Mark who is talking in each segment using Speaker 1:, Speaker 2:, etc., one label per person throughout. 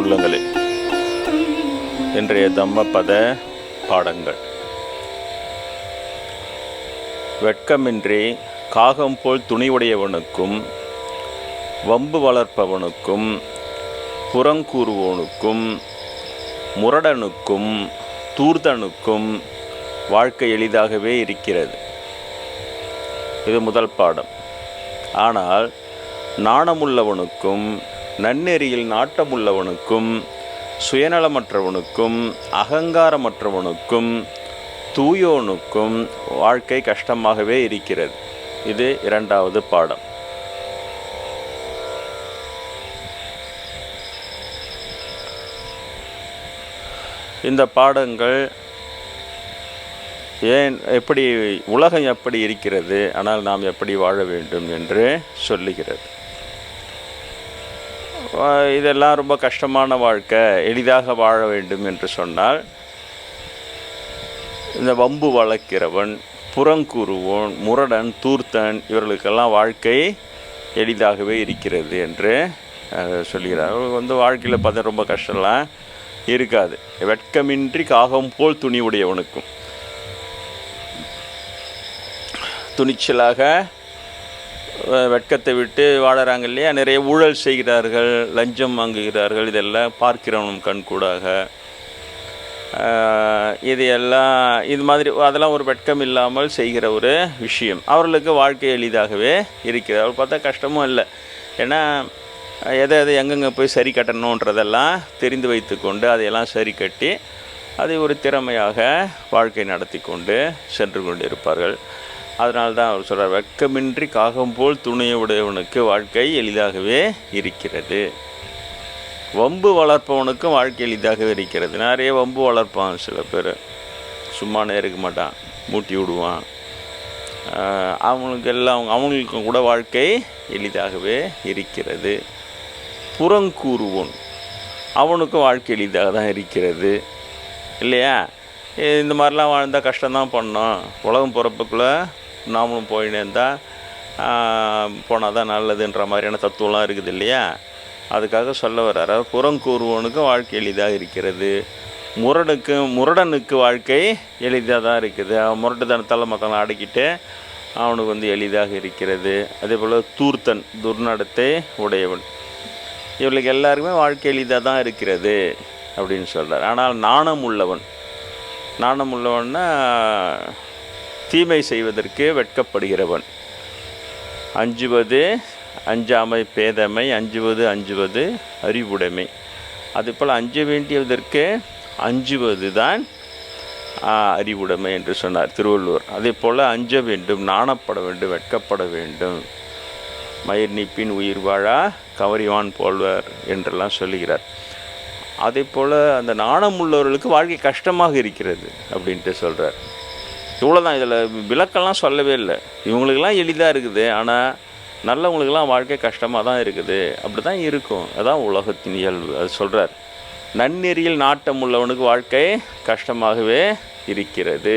Speaker 1: உள்ளங்களே, இன்றைய தம்மபத பாடங்கள். வெட்கமின்றி காகம் போல் துணிவுடையவனுக்கும் வம்பு வளர்ப்பவனுக்கும் புறங்கூறுவோனுக்கும் முரடனுக்கும் தூர்தனுக்கும் வாழ்க்கை எளிதாகவே இருக்கிறது. இது முதல் பாடம். ஆனால் நாணமுள்ளவனுக்கும் நன்னெறியில் நாட்டமுள்ளவனுக்கும் சுயநலமற்றவனுக்கும் அகங்காரமற்றவனுக்கும் தூயோனுக்கும் வாழ்க்கை கஷ்டமாகவே இருக்கிறது. இது இரண்டாவது பாடம். இந்த பாடங்கள் எப்படி உலகம் எப்படி இருக்கிறது, ஆனால் நாம் எப்படி வாழ வேண்டும் என்று சொல்லுகிறது. இதெல்லாம் ரொம்ப கஷ்டமான வாழ்க்கை, எளிதாக வாழ வேண்டும் என்று சொன்னால் இந்த வம்பு வளர்க்கிறவன், புறங்கூறுவோன், முரடன், தூர்த்தன் இவர்களுக்கெல்லாம் வாழ்க்கை எளிதாகவே இருக்கிறது என்று சொல்கிறார். வாழ்க்கையில் பார்த்தா ரொம்ப கஷ்டம்லாம் இருக்காது. வெட்கமின்றி காகம் போல் துணிவுடையவனுக்கும், துணிச்சலாக வெட்கத்தை விட்டு வாழறாங்க இல்லையா, நிறைய ஊழல் செய்கிறார்கள், லஞ்சம் வாங்குகிறார்கள், இதெல்லாம் பார்க்கிறவனும் கண்கூடாக. இது மாதிரி அதெல்லாம் ஒரு வெட்கம் இல்லாமல் செய்கிற ஒரு விஷயம். அவர்களுக்கு வாழ்க்கை எளிதாகவே இருக்கிறது. அவர் பார்த்தா கஷ்டமும் இல்லை. ஏன்னா எதை எங்கெங்கே போய் சரி கட்டணுன்றதெல்லாம் தெரிந்து வைத்து கொண்டு அதையெல்லாம் சரி கட்டி அதை ஒரு திறமையாக வாழ்க்கை நடத்தி கொண்டு சென்று கொண்டு இருப்பார்கள். அதனால்தான் அவர் சொல்கிறார், வெட்கமின்றி காகம் போல் துணிவுடையவனுக்கு வாழ்க்கை எளிதாகவே இருக்கிறது. வம்பு வளர்ப்பவனுக்கும் வாழ்க்கை எளிதாகவே இருக்கிறது. நிறைய வம்பு வளர்ப்பான். சில பேர் சும்மானே இருக்க மாட்டான், மூட்டி விடுவான். அவங்களுக்கும் கூட வாழ்க்கை எளிதாகவே இருக்கிறது. புறங்கூறுவோன், அவனுக்கும் வாழ்க்கை எளிதாக தான் இருக்கிறது இல்லையா? இந்த மாதிரிலாம் வாழ்ந்தால் கஷ்டம்தான் பண்ணோம். உலகம் பிறப்புக்குள்ளே நாமளும் போயினே இருந்தால் போனால் தான் நல்லதுன்ற மாதிரியான தத்துவம்லாம் இருக்குது இல்லையா? அதுக்காக சொல்ல வர்றார். புறங்கூறுவோனுக்கும் வாழ்க்கை எளிதாக இருக்கிறது. முரடனுக்கு வாழ்க்கை எளிதாக தான் இருக்குது. அவன் முரட்டுத்தனத்தால் மற்றவங்களை அடக்கிட்டு அவனுக்கு எளிதாக இருக்கிறது. அதே போல் தூர்த்தன், துர்நடத்தை உடையவன், இவர்களுக்கு எல்லாருக்குமே வாழ்க்கை எளிதாக தான் இருக்கிறது அப்படின்னு சொல்கிறார். ஆனால் நாணம் உள்ளவன்னா தீமை செய்வதற்கு வெட்கப்படுகிறவன். அஞ்சாமை பேதமை, அஞ்சுவது அறிவுடைமை. அதுபோல் அஞ்ச வேண்டியதற்கு அஞ்சுவது தான் அறிவுடைமை என்று சொன்னார் திருவள்ளுவர். அதே போல் அஞ்ச வேண்டும், நாணப்பட வேண்டும், வெட்கப்பட வேண்டும். மயிர் நீப்பின் உயிர் வாழா கவரிவான் போல்வர் என்றெல்லாம் சொல்லுகிறார். அதே போல் அந்த நாணம் உள்ளவர்களுக்கு வாழ்க்கை கஷ்டமாக இருக்கிறது அப்படின்ட்டு சொல்கிறார். இவ்வளோதான். இதில் விளக்கெல்லாம் சொல்லவே இல்லை. இவங்களுக்கெல்லாம் எளிதாக இருக்குது, ஆனால் நல்லவங்களுக்கெல்லாம் வாழ்க்கை கஷ்டமாக தான் இருக்குது. அப்படி தான் இருக்கும். அதான் உலகத்தின் இயல்பு. அது சொல்கிறார். நன்னெறியில் நாட்டம் உள்ளவனுக்கு வாழ்க்கை கஷ்டமாகவே இருக்கிறது.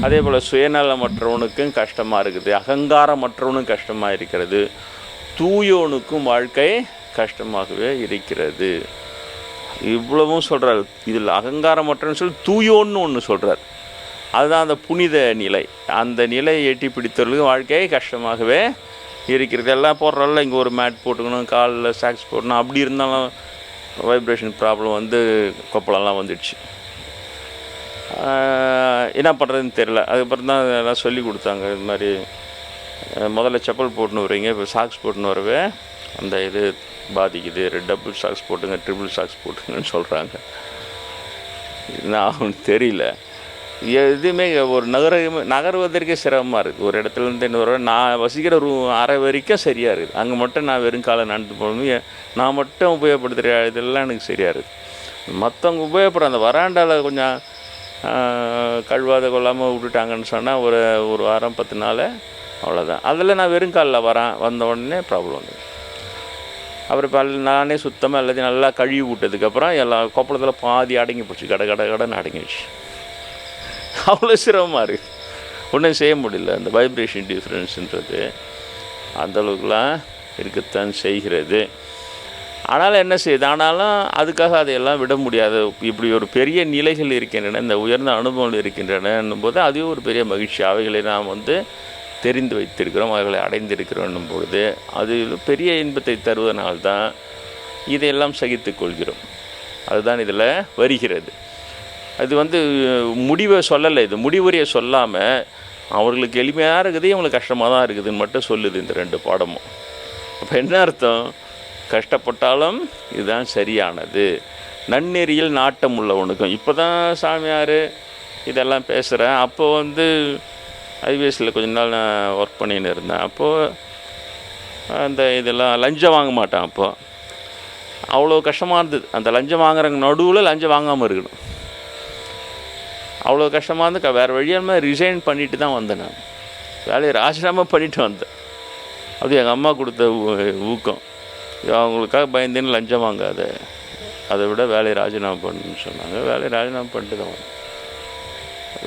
Speaker 1: அதே போல் சுயநலமற்றவனுக்கும் கஷ்டமாக இருக்குது, அகங்காரமற்றவனுக்கும் கஷ்டமாக இருக்கிறது, தூயோனுக்கும் வாழ்க்கை கஷ்டமாகவே இருக்கிறது. இவ்வளவும் சொல்கிறார். இதில் அகங்காரமற்றன்னு சொல்லி தூயோன்னு ஒன்று சொல்கிறார். அதுதான் அந்த புனித நிலை. அந்த நிலையை எட்டி பிடித்தவர்களுக்கு வாழ்க்கை கஷ்டமாகவே இருக்கிறது. எல்லாம் போடுறோம்ல, இங்கே ஒரு மேட் போட்டுக்கணும், காலில் சாக்ஸ் போடணும், அப்படி இருந்தாலும் வைப்ரேஷன் ப்ராப்ளம் கொப்பளம்லாம் வந்துடுச்சு. என்ன பண்ணுறதுன்னு தெரில. அதுக்கப்புறம் தான் எல்லாம் சொல்லி கொடுத்தாங்க. இது மாதிரி முதல்ல செப்பல் போட்டுன்னு வரீங்க, இப்போ சாக்ஸ் போட்டுன்னு வரவே அந்த இது பாதிக்குது, டபுள் சாக்ஸ் போட்டுங்க, ட்ரிபிள் சாக்ஸ் போட்டுங்கன்னு சொல்கிறாங்க. இதுனா அவனுக்கு தெரியல. எதுவுமே ஒரு நகர்வதற்கே சிரமமாக இருக்குது. ஒரு இடத்துலேருந்து இன்னொரு நான் வசிக்கிற அறை வரைக்கும் சரியாக இருக்குது. அங்கே மட்டும் நான் வெறும் காலை நடந்து போகணும். நான் மட்டும் உபயோகப்படுத்துகிற இதெல்லாம் எனக்கு சரியாக இருக்குது. மற்றவங்க உபயோகப்படுற அந்த வராண்டாவில் கொஞ்சம் கழுவாத கொள்ளாமல் விட்டுட்டாங்கன்னு சொன்னால் ஒரு வாரம் 10 நாள் அவ்வளோதான். அதில் நான் வெறும் காலில் வந்த உடனே ப்ராப்ளம் வந்து. அப்புறம் இப்போ நானே சுத்தமாக எல்லாத்தையும் நல்லா கழுவி விட்டதுக்கப்புறம் எல்லா கொப்பளத்தில் பாதி அடங்கி போச்சு, கடன்னு அடங்கிடுச்சு. அவ்வளோ சிரமமாக இருக்குது, ஒன்றும் செய்ய முடியல. அந்த வைப்ரேஷன் டிஃப்ரென்ஸுன்றது அந்தளவுக்குலாம் இருக்கத்தான் செய்கிறது. ஆனாலும் என்ன செய்யுது, ஆனாலும் அதுக்காக அதையெல்லாம் விட முடியாது. இப்படி ஒரு பெரிய நிலைகள் இருக்கின்றன, இந்த உயர்ந்த அனுபவங்கள் இருக்கின்றன என்னும்போது அதுவே ஒரு பெரிய மகிழ்ச்சி. அவைகளை நாம் தெரிந்து வைத்திருக்கிறோம், அவைகளை அடைந்திருக்கிறோம் என்னும் பொழுது அது பெரிய இன்பத்தை தருவதனால்தான் இதையெல்லாம் சகித்து கொள்கிறோம். அதுதான் இதில் வருகிறது. அது முடிவை சொல்லலை, இது முடிவுரையை சொல்லாமல் அவர்களுக்கு எளிமையாக இருக்குது, இவங்களுக்கு கஷ்டமாக தான் இருக்குதுன்னு மட்டும் சொல்லுது இந்த 2 பாடமும். அப்போ என்ன அர்த்தம்? கஷ்டப்பட்டாலும் இதுதான் சரியானது, நன்னெறியில் நாட்டம் உள்ளவனுக்கும். இப்போ தான் சாமியார் இதெல்லாம் பேசுகிறேன். அப்போது ஐபிஎஸ்சில் கொஞ்ச நாள் நான் ஒர்க் பண்ணின்னு இருந்தேன். அப்போது அந்த இதெல்லாம் லஞ்சம் வாங்க மாட்டேன். அப்போது அவ்வளோ கஷ்டமாக இருந்தது. அந்த லஞ்சம் வாங்குறவங்க நடுவில் லஞ்சம் வாங்காமல் இருக்கணும், அவ்வளோ கஷ்டமாக இருந்து வேறு வழியாமல் ரிசைன் பண்ணிட்டு தான் வந்தேன். நான் வேலையை ராஜினாமா பண்ணிட்டு வந்தேன். அது எங்கள் அம்மா கொடுத்த ஊக்கம். அவங்களுக்காக பயந்துன்னு லஞ்சம் வாங்காத, அதை விட வேலையை ராஜினாமா பண்ணுன்னு சொன்னாங்க. வேலையை ராஜினாமா பண்ணிட்டு தான் வந்தேன்.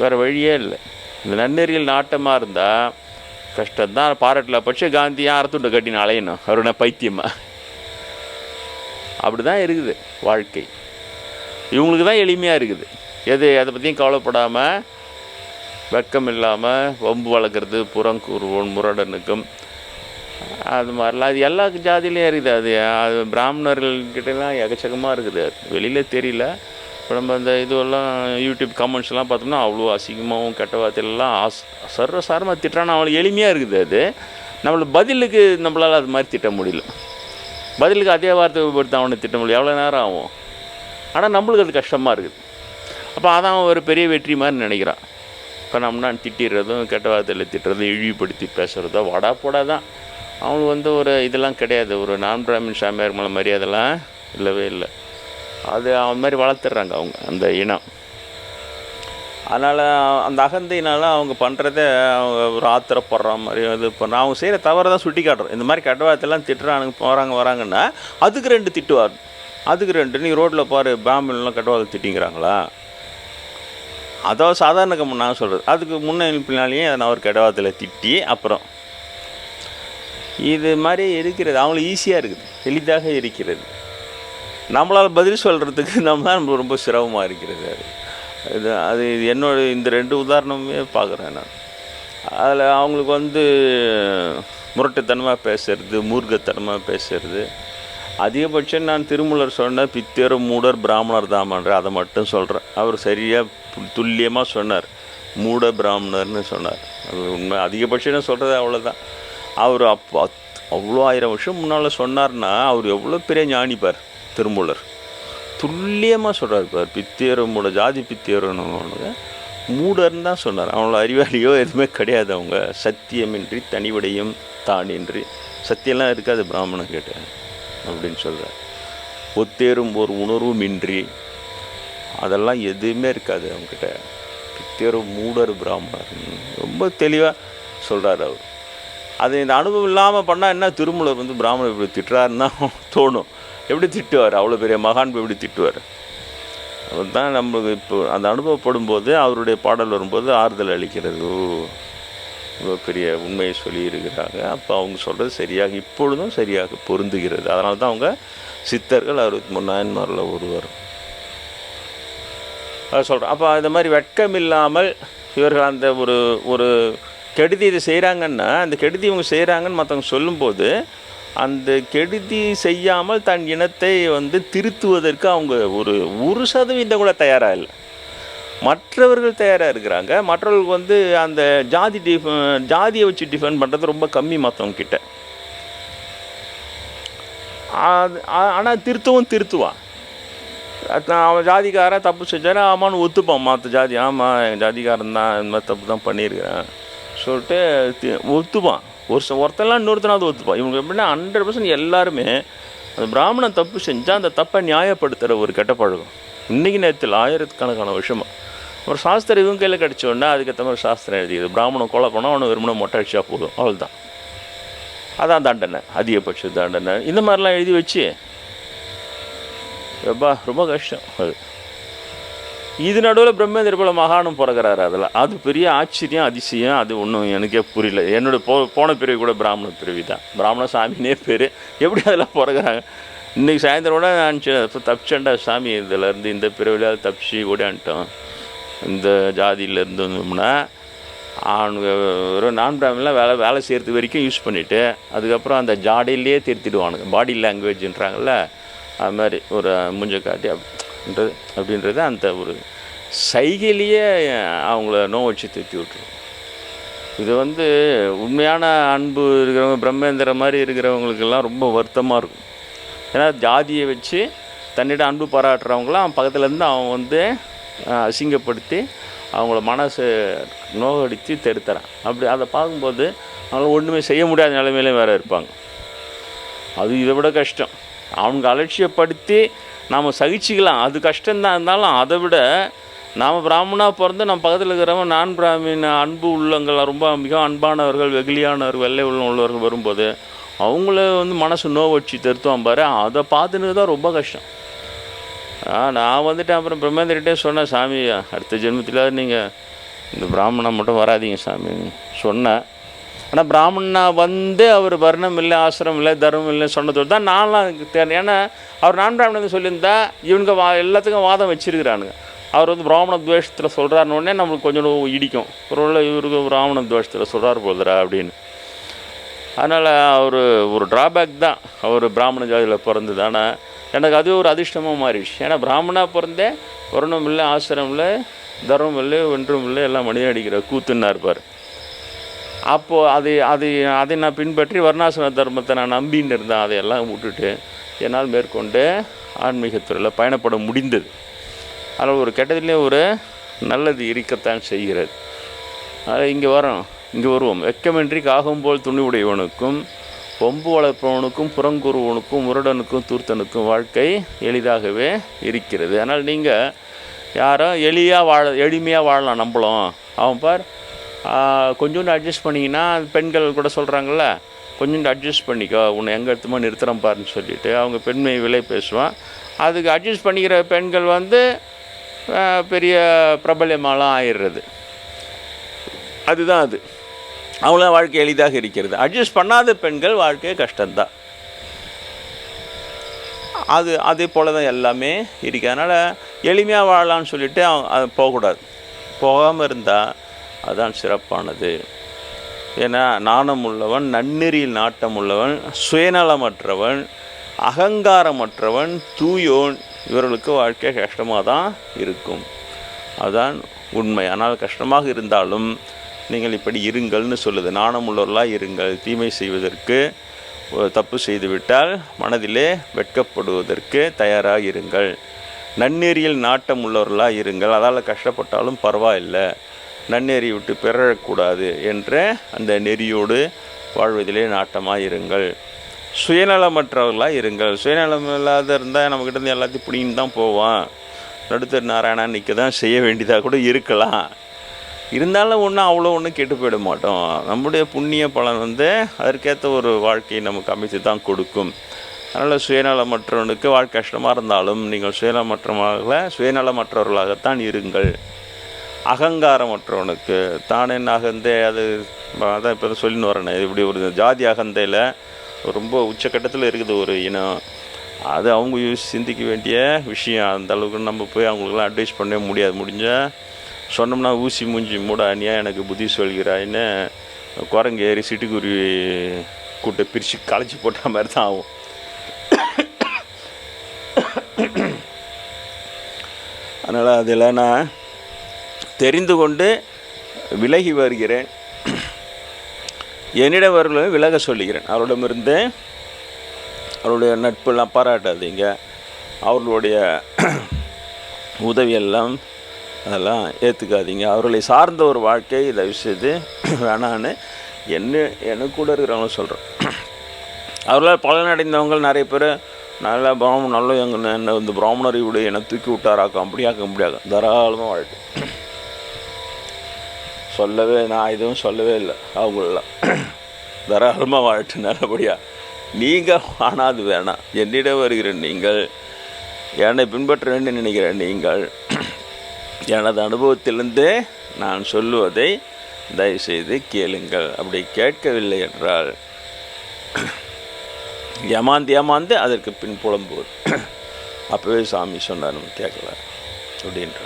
Speaker 1: வேறு வழியே இல்லை. இந்த நன்னெறியில் நாட்டமாக இருந்தால் கஷ்டம்தான். பாராட்டில் பட்ச காந்தியாக அறத்துண்டை கட்டின்னு அலையணும், அவருனா பைத்தியமாக. அப்படி தான் இருக்குது வாழ்க்கை. இவங்களுக்கு தான் எளிமையாக இருக்குது. அதை பற்றியும் கவலைப்படாமல், வெக்கம் இல்லாமல் வம்பு வளர்க்குறது, புறங்கூறுவோன் முரடனுக்கும் அது மாதிரிலாம் அது எல்லா ஜாதியிலையும் இருக்குது. அது பிராமணர்கள்கிட்டலாம் எக்கச்சக்கமாக இருக்குது. அது வெளியில் தெரியல. இப்போ நம்ம இந்த இதுவெல்லாம் யூடியூப் கமெண்ட்ஸ்லாம் பார்த்தோம்னா அவ்வளோ அசிங்கமாகவும் கெட்ட வார்த்தையிலலாம் சர்வசாரமாக திட்டுறான்னு அவளுக்கு எளிமையாக இருக்குது. அது நம்மளுக்கு பதிலுக்கு நம்மளால் அது மாதிரி திட்ட முடியல. பதிலுக்கு அதே வார்த்தை பொறுத்து அவனை திட்ட முடியல, எவ்வளோ நேரம் ஆகும். ஆனால் நம்மளுக்கு அது கஷ்டமாக இருக்குது. அப்போ அதான் ஒரு பெரிய வெற்றி மாதிரி நினைக்கிறான். இப்போ நம்ம திட்டிடுறதும் கெட்ட வார்த்தையில் திட்டுறதும் இழிவுபடுத்தி பேசுகிறதோ வடா போடா தான். அவங்களுக்கு ஒரு இதெல்லாம் கிடையாது. ஒரு நான் பிராமின் சாமியார் மேலே மரியாதைலாம் இல்லவே இல்லை. அது அவன் மாதிரி வளர்த்துட்றாங்க அவங்க அந்த இனம். அதனால் அந்த அகந்தையினால் அவங்க பண்ணுறத அவங்க ஒரு ஆத்திரப்படுற மாதிரி இது பண்ண அவங்க செய்கிற தவறை தான் சுட்டி காட்டுறோம். இந்த மாதிரி கெட்ட வார்த்தையெல்லாம் திட்டுறானுங்க வராங்கன்னா அதுக்கு 2 திட்டுவார். அதுக்கு 2 நீ ரோட்டில் பாரு, பிராமணெலாம் கெட்ட வார்த்தை திட்டிங்கிறாங்களா, அதாவது சாதாரண கம்மன் நான் சொல்கிறது. அதுக்கு பின்னாலேயே நான் ஒரு கெட்ட வார்த்தையில் திட்டி அப்புறம் இது மாதிரி இருக்கிறது. அவங்களுக்கு ஈஸியாக இருக்குது, எளிதாக இருக்கிறது. நம்மளால் பதில் சொல்கிறதுக்கு நம்ம தான் ரொம்ப சிரமமாக இருக்கிறது. அது என்னோட இந்த 2 உதாரணமே பார்க்குறேன் நான். அதில் அவங்களுக்கு முரட்டுத்தனமாக பேசுறது, மூர்க்கத்தனமாக பேசுறது. அதிகபட்சம் நான் திருமூலர் சொன்ன பித்தேர் மூடர் பிராமணர் தாமன்ற அதை மட்டும் சொல்கிறேன். அவர் சரியாக துல்லியமாக சொன்னார், மூட பிராமணர்னு சொன்னார். அது உண்மை. அதிகபட்சம் சொல்கிறது அவ்வளோதான். அவர் அவ்வளோ 1000 வருஷம் முன்னால் சொன்னார்னா அவர் எவ்வளோ பெரிய ஞானிப்பார் திருமூலர். துல்லியமாக சொல்கிறார் பார். பித்தேர் மூட ஜாதி பித்தேர்னு மூடர்னு தான் சொன்னார். அவங்கள அறிவாளியோ எதுவுமே கிடையாது. அவங்க சத்தியமின்றி தனிவிடையும் தானின்றி, சத்தியெல்லாம் இருக்காது பிராமணன் கேட்ட அப்படின்னு சொல்கிறார். ஒத்தேரும் ஒரு உணர்வும் இன்றி, அதெல்லாம் எதுவுமே இருக்காது அவங்ககிட்ட. பித்தேரும் மூடர் பிராமணர் ரொம்ப தெளிவாக சொல்கிறார் அவர். அது இந்த அனுபவம் இல்லாமல் பண்ணால் என்ன, திருமூலர் பிராமணர் இப்படி திட்டுறாருன்னு தான் தோணும். எப்படி திட்டுவார், அவ்வளோ பெரிய மகான் எப்படி திட்டுவார். அவர் தான் நம்மளுக்கு இப்போ அந்த அனுபவப்படும் போது அவருடைய பாடல் வரும்போது ஆறுதல் அளிக்கிறது. இவ்வளோ பெரிய உண்மையை சொல்லியிருக்கிறாங்க. அப்போ அவங்க சொல்கிறது சரியாக இப்பொழுதும் சரியாக பொருந்துகிறது. அதனால தான் அவங்க சித்தர்கள் 63 நாயன்மாரில் ஒருவர். அதை சொல்கிறேன். அப்போ இந்த மாதிரி வெட்கம் இல்லாமல் இவர்கள் அந்த ஒரு கெடுதி இதை செய்கிறாங்கன்னா, அந்த கெடுதி இவங்க செய்கிறாங்கன்னு மற்றவங்க சொல்லும்போது அந்த கெடுதி செய்யாமல் தன் இனத்தை திருத்துவதற்கு அவங்க 1% கூட தயாராக இல்லை. மற்றவர்கள் தயாராக இருக்கிறாங்க. மற்றவர்களுக்கு அந்த ஜாதியை வச்சு டிஃபெண்ட் பண்ணுறது ரொம்ப கம்மி மற்றவங்க கிட்ட. ஆனால் திருத்துவான். அவன் ஜாதிக்காரன் தப்பு செஞ்சாரு, ஆமான்னு ஒத்துப்பான். மற்ற ஜாதி ஆமாம் எங்கள் ஜாதிக்காரன் தான் இந்த மாதிரி தப்பு தான் பண்ணியிருக்கிறேன் சொல்லிட்டு ஒத்துப்பான். ஒருத்தெல்லாம் இன்னொருத்தனாவது ஒத்துப்பான். இவங்க எப்படின்னா 100% எல்லாருமே அந்த பிராமணன் தப்பு செஞ்சால் அந்த தப்பை நியாயப்படுத்துகிற ஒரு கெட்ட பழக்கம் இன்றைக்கி நேரத்தில் 1000கணக்கான வருஷமாக. ஒரு சாஸ்திரம் இவங்க கையில் கிடச்சோன்னா அதுக்கேற்ற மாதிரி சாஸ்திரம் எழுதிக்குது. பிராமணன் கொலை பண்ணால் அவனை வெறுமனை மொட்டை அடிச்சா போதும், அவ்வளோதான். அதான் தண்டனை, அதிகபட்ச தண்டனை. இந்த மாதிரிலாம் எழுதி வச்சு ரொம்ப கஷ்டம் அது. இது நடுவில் பிரம்மேந்திர போல மகானும் பிறகுறாரு. அது பெரிய ஆச்சரியம், அதிசயம். அது ஒன்றும் எனக்கே புரியல. என்னோடய போன பிறவி கூட பிராமண பிறவி தான், பிராமண சாமினே பேர். எப்படி அதெல்லாம் பிறகுறாங்க? இன்றைக்கி சாயந்தரம் கூட நான் இப்போ தப்பிச்சேன்டா சாமி, இதிலேருந்து இந்த பிறவிலையாவது தப்பிச்சு ஓடியான்ட்டோம், இந்த ஜாதியிலேருந்து வந்தோம்னா அவனுங்க ஒரு நான் பிராமின்லாம் வேலை செய்கிறது வரைக்கும் யூஸ் பண்ணிவிட்டு அதுக்கப்புறம் அந்த ஜாடியிலே திருத்திடுவானுங்க. பாடி லாங்குவேஜ்ன்றாங்கல்ல, அது மாதிரி ஒரு மூஞ்ச காட்டி அப்படின்றது அந்த ஒரு சைகையிலேயே அவங்கள நோவச்சு திருத்தி விட்ருவோம். இது உண்மையான அன்பு இருக்கிறவங்க, பிரம்மேந்திர மாதிரி இருக்கிறவங்களுக்கெல்லாம் ரொம்ப வருத்தமாக இருக்கும். ஏன்னா ஜாதியை வச்சு தன்னிடம் அன்பு பாராட்டுறவங்களாம் பக்கத்துலேருந்து அவன் அசிங்கப்படுத்தி அவங்கள மனசு நோகடித்து தடுத்துறான். அப்படி அதை பார்க்கும்போது அவங்கள ஒன்றுமே செய்ய முடியாத நிலைமையிலே வேறு இருப்பாங்க. அது இதை விட கஷ்டம். அவங்க அலட்சியப்படுத்தி நாம் சகிச்சிக்கலாம், அது கஷ்டம்தான். இருந்தாலும் அதை விட நாம் பிராமணாக பிறந்து நம்ம பக்கத்தில் இருக்கிறவங்க நான் பிராமின் அன்பு உள்ளங்கள், ரொம்ப மிக அன்பானவர்கள், வெகுளியானவர்கள், வெள்ளை உள்ளவர்கள் வரும்போது அவங்கள மனசு நோவச்சு தருத்துவான் பாரு, அதை பார்த்துன்னு தான் ரொம்ப கஷ்டம். நான் வந்துட்டேன். அப்புறம் பிரம்மேந்திரிட்டே சொன்னேன், சாமி அடுத்த ஜென்மத்தில் நீங்கள் இந்த பிராமணா மட்டும் வராதிங்க சாமி சொன்னேன். ஆனால் பிராமணா அவர் வர்ணம் இல்லை, ஆசிரம் இல்லை, தர்மம் இல்லை சொன்னதோடு தான் நான்லாம் தேர்ந்தேன். ஏன்னா அவர் நான் பிராமணன் சொல்லியிருந்தா இவனுக்கு எல்லாத்துக்கும் வாதம் வச்சிருக்கிறானுங்க. அவர் பிராமண துவேஷத்தில் சொல்கிறாருன்னொடனே நம்மளுக்கு கொஞ்சம் இடிக்கும், ஒரு இவருக்கு பிராமண துவேஷத்தில் சொல்கிறார் போதுரா அப்படின்னு. அதனால் ஒரு ட்ராபேக் தான் அவர் பிராமண ஜாதியில் பிறந்தது. ஆனால் எனக்கு அது ஒரு அதிர்ஷ்டமாக மாறிடுச்சு. ஏன்னா பிராமணாக பிறந்தே வருணம் இல்லை, ஆசிரம் இல்லை, தர்மம் இல்லை, ஒன்றும் இல்லை, எல்லாம் மனிதன் அடிக்கிற கூத்துன்னா இருப்பார். அப்போது அதை நான் பின்பற்றி வர்ணாசிரம தர்மத்தை நான் நம்பின்னு இருந்தேன். அதையெல்லாம் விட்டுட்டு என்னால் மேற்கொண்டு ஆன்மீகத்துறையில் பயணப்பட முடிந்தது. அதில் ஒரு கெட்டதுலேயும் ஒரு நல்லது இருக்கத்தான் செய்கிறது. அதில் இங்கே வருவோம். வெக்கமின்றி காகும்போல் துணி உடையவனுக்கும் கொம்பு வளர்ப்பவனுக்கும் புறங்குருவனுக்கும் முரடனுக்கும் தூர்த்தனுக்கும் வாழ்க்கை எளிதாகவே இருக்கிறது. அதனால் நீங்கள் யாரோ எளிமையாக வாழலாம் நம்பலாம். அவன் பார் கொஞ்சோண்டு அட்ஜஸ்ட் பண்ணிங்கன்னா, பெண்கள் கூட சொல்கிறாங்கள்ல, கொஞ்சோண்டு அட்ஜஸ்ட் பண்ணிக்கோ, உன்னை எங்கே எடுத்துமா நிறுத்துகிறேன் பாருன்னு சொல்லிவிட்டு அவங்க பெண்மை விலை பேசுவான். அதுக்கு அட்ஜஸ்ட் பண்ணிக்கிற பெண்கள் பெரிய பிரபலமாலாம் ஆயிடுறது. அதுதான் அது. அவங்கள வாழ்க்கை எளிதாக இருக்கிறது. அட்ஜஸ்ட் பண்ணாத பெண்கள் வாழ்க்கை கஷ்டம்தான். அதே போல் தான் எல்லாமே இருக்குது. அதனால் எளிமையாக வாழலான்னு சொல்லிவிட்டு அது போகக்கூடாது. போகாமல் இருந்தால் அதுதான் சிறப்பானது. ஏன்னா நாணம் உள்ளவன், நன்னெறியில் நாட்டம் உள்ளவன், சுயநலமற்றவன், அகங்காரமற்றவன், தூயோன், இவர்களுக்கு வாழ்க்கை கஷ்டமாக தான் இருக்கும். அதுதான் உண்மை. ஆனால் கஷ்டமாக இருந்தாலும் நீங்கள் இப்படி இருங்கள்னு சொல்லுது. நாணம் உள்ளவர்களாக இருங்கள். தீமை செய்வதற்கு, தப்பு செய்துவிட்டால் மனதிலே வெட்கப்படுவதற்கு தயாராக இருங்கள். நன்னெறியில் நாட்டம் உள்ளவர்களாக இருங்கள். அதால் கஷ்டப்பட்டாலும் பரவாயில்லை, நன்னெறி விட்டு பிறழக்கூடாது என்ற அந்த நெறியோடு வாழ்வதிலே நாட்டமாக இருங்கள். சுயநலமற்றவர்களாக இருங்கள். சுயநலம் இல்லாத இருந்தால் நம்மக்கிட்ட எல்லாத்தையும் பிடிங்கின்னு தான் போவான். நடுத்தர் நாராயணா நிற்க தான் செய்ய வேண்டியதாக கூட இருக்கலாம். இருந்தாலும் ஒன்றும் கெட்டு போயிட மாட்டோம். நம்முடைய புண்ணிய பலன் அதற்கேற்ற ஒரு வாழ்க்கையை நமக்கு அமைத்து தான் கொடுக்கும். அதனால் சுயநலமற்றவனுக்கு வாழ்க்கை கஷ்டமாக இருந்தாலும் நீங்கள் சுயநலமற்றவர்களாகத்தான் இருங்கள். அகங்காரமற்றவனுக்கு தான் என்ன அகந்தே, அதான் இப்போ சொல்லின்னு வரேன். இப்படி ஒரு ஜாதி அகந்தையில் ரொம்ப உச்சக்கட்டத்தில் இருக்குது ஒரு இனம். அது அவங்க சிந்திக்க வேண்டிய விஷயம். அந்த அளவுக்கு நம்ம போய் அவங்களுக்குலாம் அட்வைஸ் பண்ணவே முடியாது. முடிஞ்சால் சொன்னோம்னா ஊசி மூஞ்சி மூட அணியா எனக்கு புத்தி சொல்கிறாயின்னு குரங்கு ஏறி சிட்டுக்குருவி கூட்ட பிரித்து களைச்சி போட்ட மாதிரி தான் ஆகும். அதனால் அதில் நான் தெரிந்து கொண்டு விலகி வருகிறேன். என்னிடவர்களும் விலக சொல்லுகிறேன். அவரிடமிருந்து அவருடைய நட்பெல்லாம் பாராட்டாதீங்க. அவர்களுடைய உதவியெல்லாம் அதெல்லாம் ஏற்றுக்காதீங்க. அவர்களை சார்ந்த ஒரு வாழ்க்கை தயவுசெய்து வேணான்னு எனக்கு கூட இருக்கிறவங்களும் சொல்கிறேன். அவர்களால் பலனடைந்தவங்க நிறைய பேர் நல்லா நல்ல என்ன பிராமணரை விட என்னை தூக்கி விட்டாராக்கும், அப்படியாக்க தாராளமாக வாழ்க்கை நான் எதுவும் சொல்லவே இல்லை. அவங்களெல்லாம் தாராளமாக வாழட்டு நல்லபடியாக. நீங்கள் ஆனாது வேணாம். என்னிடம் வருகிற நீங்கள், என்னை பின்பற்ற வேண்டும் நினைக்கிற நீங்கள், எனது அனுபவத்திலிருந்து நான் சொல்லுவதை தயவுசெய்து கேளுங்கள். அப்படி கேட்கவில்லை என்றால் ஏமாந்து அதற்கு பின் புலம்புவது. அப்போவே சாமி சொன்னார், நம்ம கேட்கல அப்படின்ற.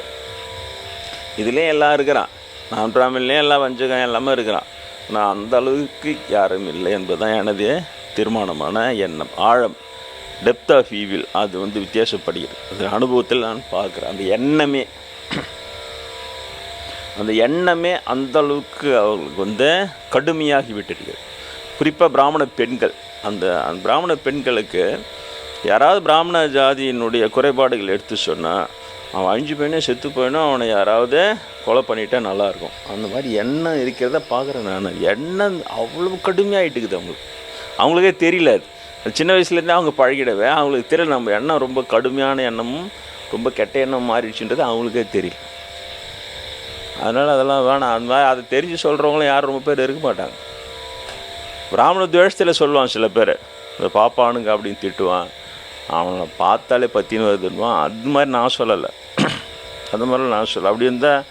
Speaker 1: இதுலேயும் எல்லாம் இருக்கிறான், நான் பிராமணிலையும் எல்லாம் வஞ்சகம் எல்லாமே இருக்கிறான். ஆனால் அந்த அளவுக்கு யாரும் இல்லை என்பது தான் எனது தீர்மானமான எண்ணம். ஆழம், டெப்த் ஆஃப் ஈவில் அது வித்தியாசப்படுகிறது. அது அனுபவத்தில் நான் பார்க்குறேன். அந்த எண்ணமே அந்த அளவுக்கு அவர்களுக்கு கடுமையாகி விட்டிருக்கிறது. குறிப்பாக பிராமண பெண்கள், அந்த பிராமண பெண்களுக்கு யாராவது பிராமண ஜாதியினுடைய குறைபாடுகள் எடுத்து சொன்னால், அவன் 5 பையனே செத்து போயினும் அவனை யாராவது கொலை பண்ணிட்டா நல்லாயிருக்கும். அந்த மாதிரி எண்ணம் இருக்கிறத பார்க்குறேன் நான். எண்ணம் அவ்வளோ கடுமையாகிட்டுக்குது அவங்களுக்கே தெரியல. அது சின்ன வயசுலேருந்தே அவங்க பழகிடவே அவங்களுக்கு தெரியல நம்ம எண்ணம் ரொம்ப கடுமையான எண்ணமும் ரொம்ப கெட்ட எண்ணம் மாறிடுச்சுன்றது அவங்களுக்கே தெரியல. அதனால் அதெல்லாம் வேணாம். அந்த மாதிரி அதை தெரிஞ்சு சொல்கிறவங்களும் யாரும் ரொம்ப பேர் இருக்க மாட்டாங்க. பிராமண துவேஷத்தில் சொல்லுவான் சில பேர், இந்த பாப்பானுங்க அப்படின்னு திட்டுவான், அவனை பார்த்தாலே பற்றின்னு வருதுன்னுவான். அது மாதிரி நான் சொல்லலை, அது மாதிரிலாம் நான் சொல்லலை. அப்படி இருந்தால்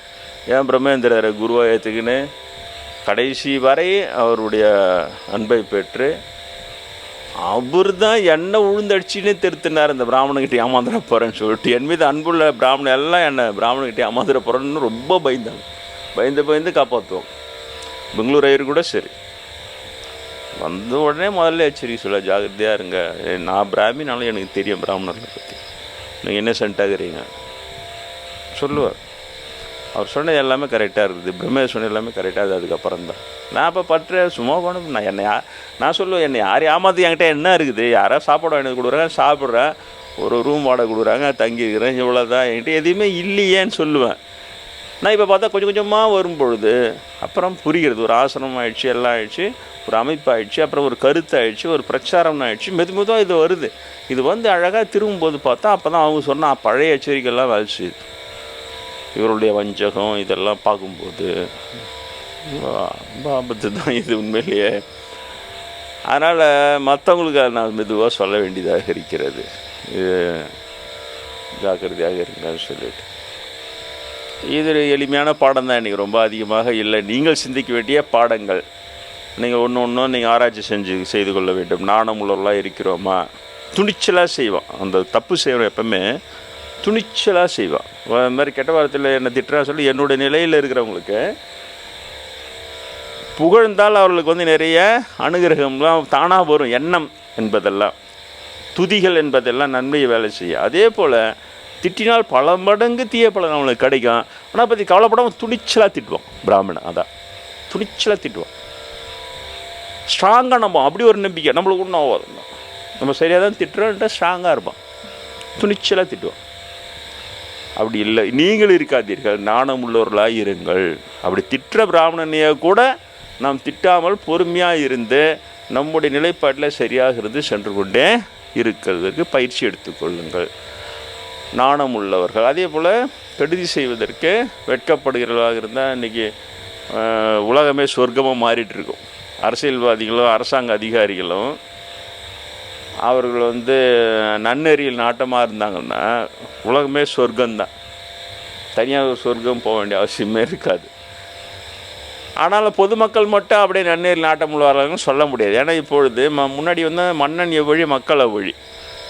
Speaker 1: ஏன் பிரம்மேந்திரரை குருவாக ஏற்றுக்கின்னு கடைசி வரை அவருடைய அன்பை பெற்று அவர் தான் என்ன உழுந்தடிச்சின்னே திருத்தினார். இந்த பிராமணகிட்ட ஏமாந்துட போகிறேன்னு சொல்லிட்டு என் மீது அன்புள்ள பிராமணன் எல்லாம் என்ன பிராமணகிட்ட ஏமாந்துட போகிறேன்னு ரொம்ப பயந்து காப்பாற்றுவோம். பெங்களூர் ஐயர் கூட சரி வந்த உடனே முதல்ல எச்சரிக்கை சொல்ல, ஜாகிரதையாக இருங்க, நான் பிராமினாலும் எனக்கு தெரியும் பிராமணர்களை பற்றி, நீங்கள் இன்னசென்ட்டாக இருக்கிறீங்க சொல்லுவார். அவர் சொன்னது எல்லாமே கரெக்டாக இருக்குது, பிரம்மேஷ் சொன்னது எல்லாமே கரெக்டாக இருக்குது. அதுக்கப்புறம் தான் நான் இப்போ சும்மா போன நான் சொல்லுவேன், என்னை யார் ஏமாற்றி என்கிட்ட என்ன இருக்குது, யாராவது சாப்பாடு வாங்கி கொடுக்குறாங்க, சாப்பிட்றேன், ஒரு ரூம் வாடகை கொடுக்குறாங்க, தங்கியிருக்கிறேன், இவ்வளோ தான், என்கிட்ட எதுவுமே இல்லையேன்னு சொல்லுவேன். நான் இப்போ பார்த்தா கொஞ்சம் கொஞ்சமாக வரும்பொழுது அப்புறம் புரிகிறது. ஒரு ஆசனம் ஆயிடுச்சு, எல்லாம் ஆயிடுச்சு, ஒரு அமைப்பு ஆயிடுச்சு, அப்புறம் ஒரு கருத்து ஆயிடுச்சு, ஒரு பிரச்சாரம் ஆயிடுச்சு, மெதுவாக இது வருது. இது அழகாக திரும்பும்போது பார்த்தா அப்போ தான் அவங்க சொன்னால் பழைய எச்சரிக்கைலாம் வேலை செய்யுது. இவருடைய வஞ்சகம் இதெல்லாம் பார்க்கும்போது ஆபத்து தான் இது உண்மையிலேயே. அதனால் மற்றவங்களுக்கு நான் மெதுவாக சொல்ல வேண்டியதாக இருக்கிறது, இது ஜாக்கிரதையாக இருக்குன்னு சொல்லிட்டு. இது எளிமையான பாடம் தான், இன்றைக்கி ரொம்ப அதிகமாக இல்லை. நீங்கள் சிந்திக்க வேண்டிய பாடங்கள், நீங்கள் ஒன்றும் நீங்கள் ஆராய்ச்சி செய்து கொள்ள வேண்டும். நாணம் உள்ளவர்களாக இருக்கிறோமா, துணிச்சலாக செய்வோம். அந்த தப்பு செய்வோம், எப்பவுமே துணிச்சலாக செய்வான். அது மாதிரி கெட்ட வார்த்தையில் என்னை திட்டுறா சொல்லி என்னுடைய நிலையில் இருக்கிறவங்களுக்கு புகழ்ந்தால் அவர்களுக்கு நிறைய அனுகிரகம்லாம் தானாக வரும். எண்ணம் என்பதெல்லாம், துதிகள் என்பதெல்லாம் நன்மையை வேலை செய்யும். அதே போல் திட்டினால் பல மடங்கு தீய பலன் அவங்களுக்கு கிடைக்கும். ஆனால் பற்றி கவலைப்படாமல் துணிச்சலாக திட்டுவோம். பிராமணன் அதான் துணிச்சலாக திட்டுவோம். ஸ்ட்ராங்காக நம்புவோம். அப்படி ஒரு நம்பிக்கை நம்மளுக்கு ஒன்றும் ஆகாது. நம்ம சரியாக தான் திட்டுறோன்ட்டு ஸ்ட்ராங்காக இருப்போம், துணிச்சலாக திட்டுவோம். அப்படி இல்லை, நீங்கள் இருக்காதீர்கள், நாணம் உள்ளவர்களாக இருங்கள். அப்படி திட்டுற பிராமணனையை கூட நாம் திட்டாமல் பொறுமையாக இருந்து நம்முடைய நிலைப்பாட்டில் சரியாக இருந்து சென்று கொண்டே இருக்கிறதுக்கு பயிற்சி எடுத்துக்கொள்ளுங்கள். நாணம் உள்ளவர்கள். அதே போல் கெடுதி செய்வதற்கு வெட்கப்படுகிறவர்களாக இருந்தால் இன்றைக்கி உலகமே சொர்க்கமாக மாறிட்டு இருக்கும். அரசியல்வாதிகளும் அரசாங்க அதிகாரிகளும் அவர்கள் நன்னெறியில் நாட்டமாக இருந்தாங்கன்னா உலகமே சொர்க்கம்தான். தனியாக சொர்க்கம் போக வேண்டிய அவசியமே இருக்காது. ஆனாலும் பொதுமக்கள் மட்டும் அப்படியே நன்னெறியில் நாட்டம் உள்ளவர்கள்னு சொல்ல முடியாது. ஏன்னா இப்பொழுது முன்னாடி மன்னன் எவ்வழி மக்கள் அவ்வழி.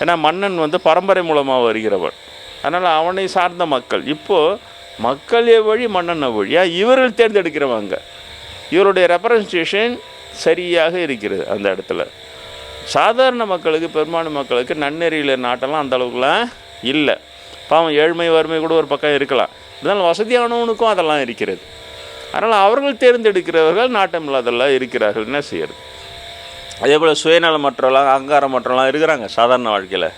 Speaker 1: ஏன்னா மன்னன் பரம்பரை மூலமாக வருகிறவன், அதனால் அவனை சார்ந்த மக்கள். இப்போது மக்கள் எவ்வழி மன்னன் அவ்வழி. இவர்கள் தேர்ந்தெடுக்கிறவங்க, இவருடைய ரெப்ரசன்டேஷன் சரியாக இருக்கிறது அந்த இடத்துல. சாதாரண மக்களுக்கு, பெரும்பான்மை மக்களுக்கு நன்னெறியில் நாட்டெல்லாம் அந்த அளவுக்குலாம் இல்லை. பாவம் ஏழ்மை வறுமை கூட ஒரு பக்கம் இருக்கலாம், இதனால் வசதியானவனுக்கும் அதெல்லாம் இருக்கிறது. அதனால் அவர்கள் தேர்ந்தெடுக்கிறவர்கள் நாட்டம் இல்லாதெல்லாம் இருக்கிறார்கள். என்ன செய்யறது? அதே போல் சுயநலமற்றவெல்லாம் அகங்காரமற்றவெல்லாம் இருக்கிறாங்க சாதாரண வாழ்க்கையில்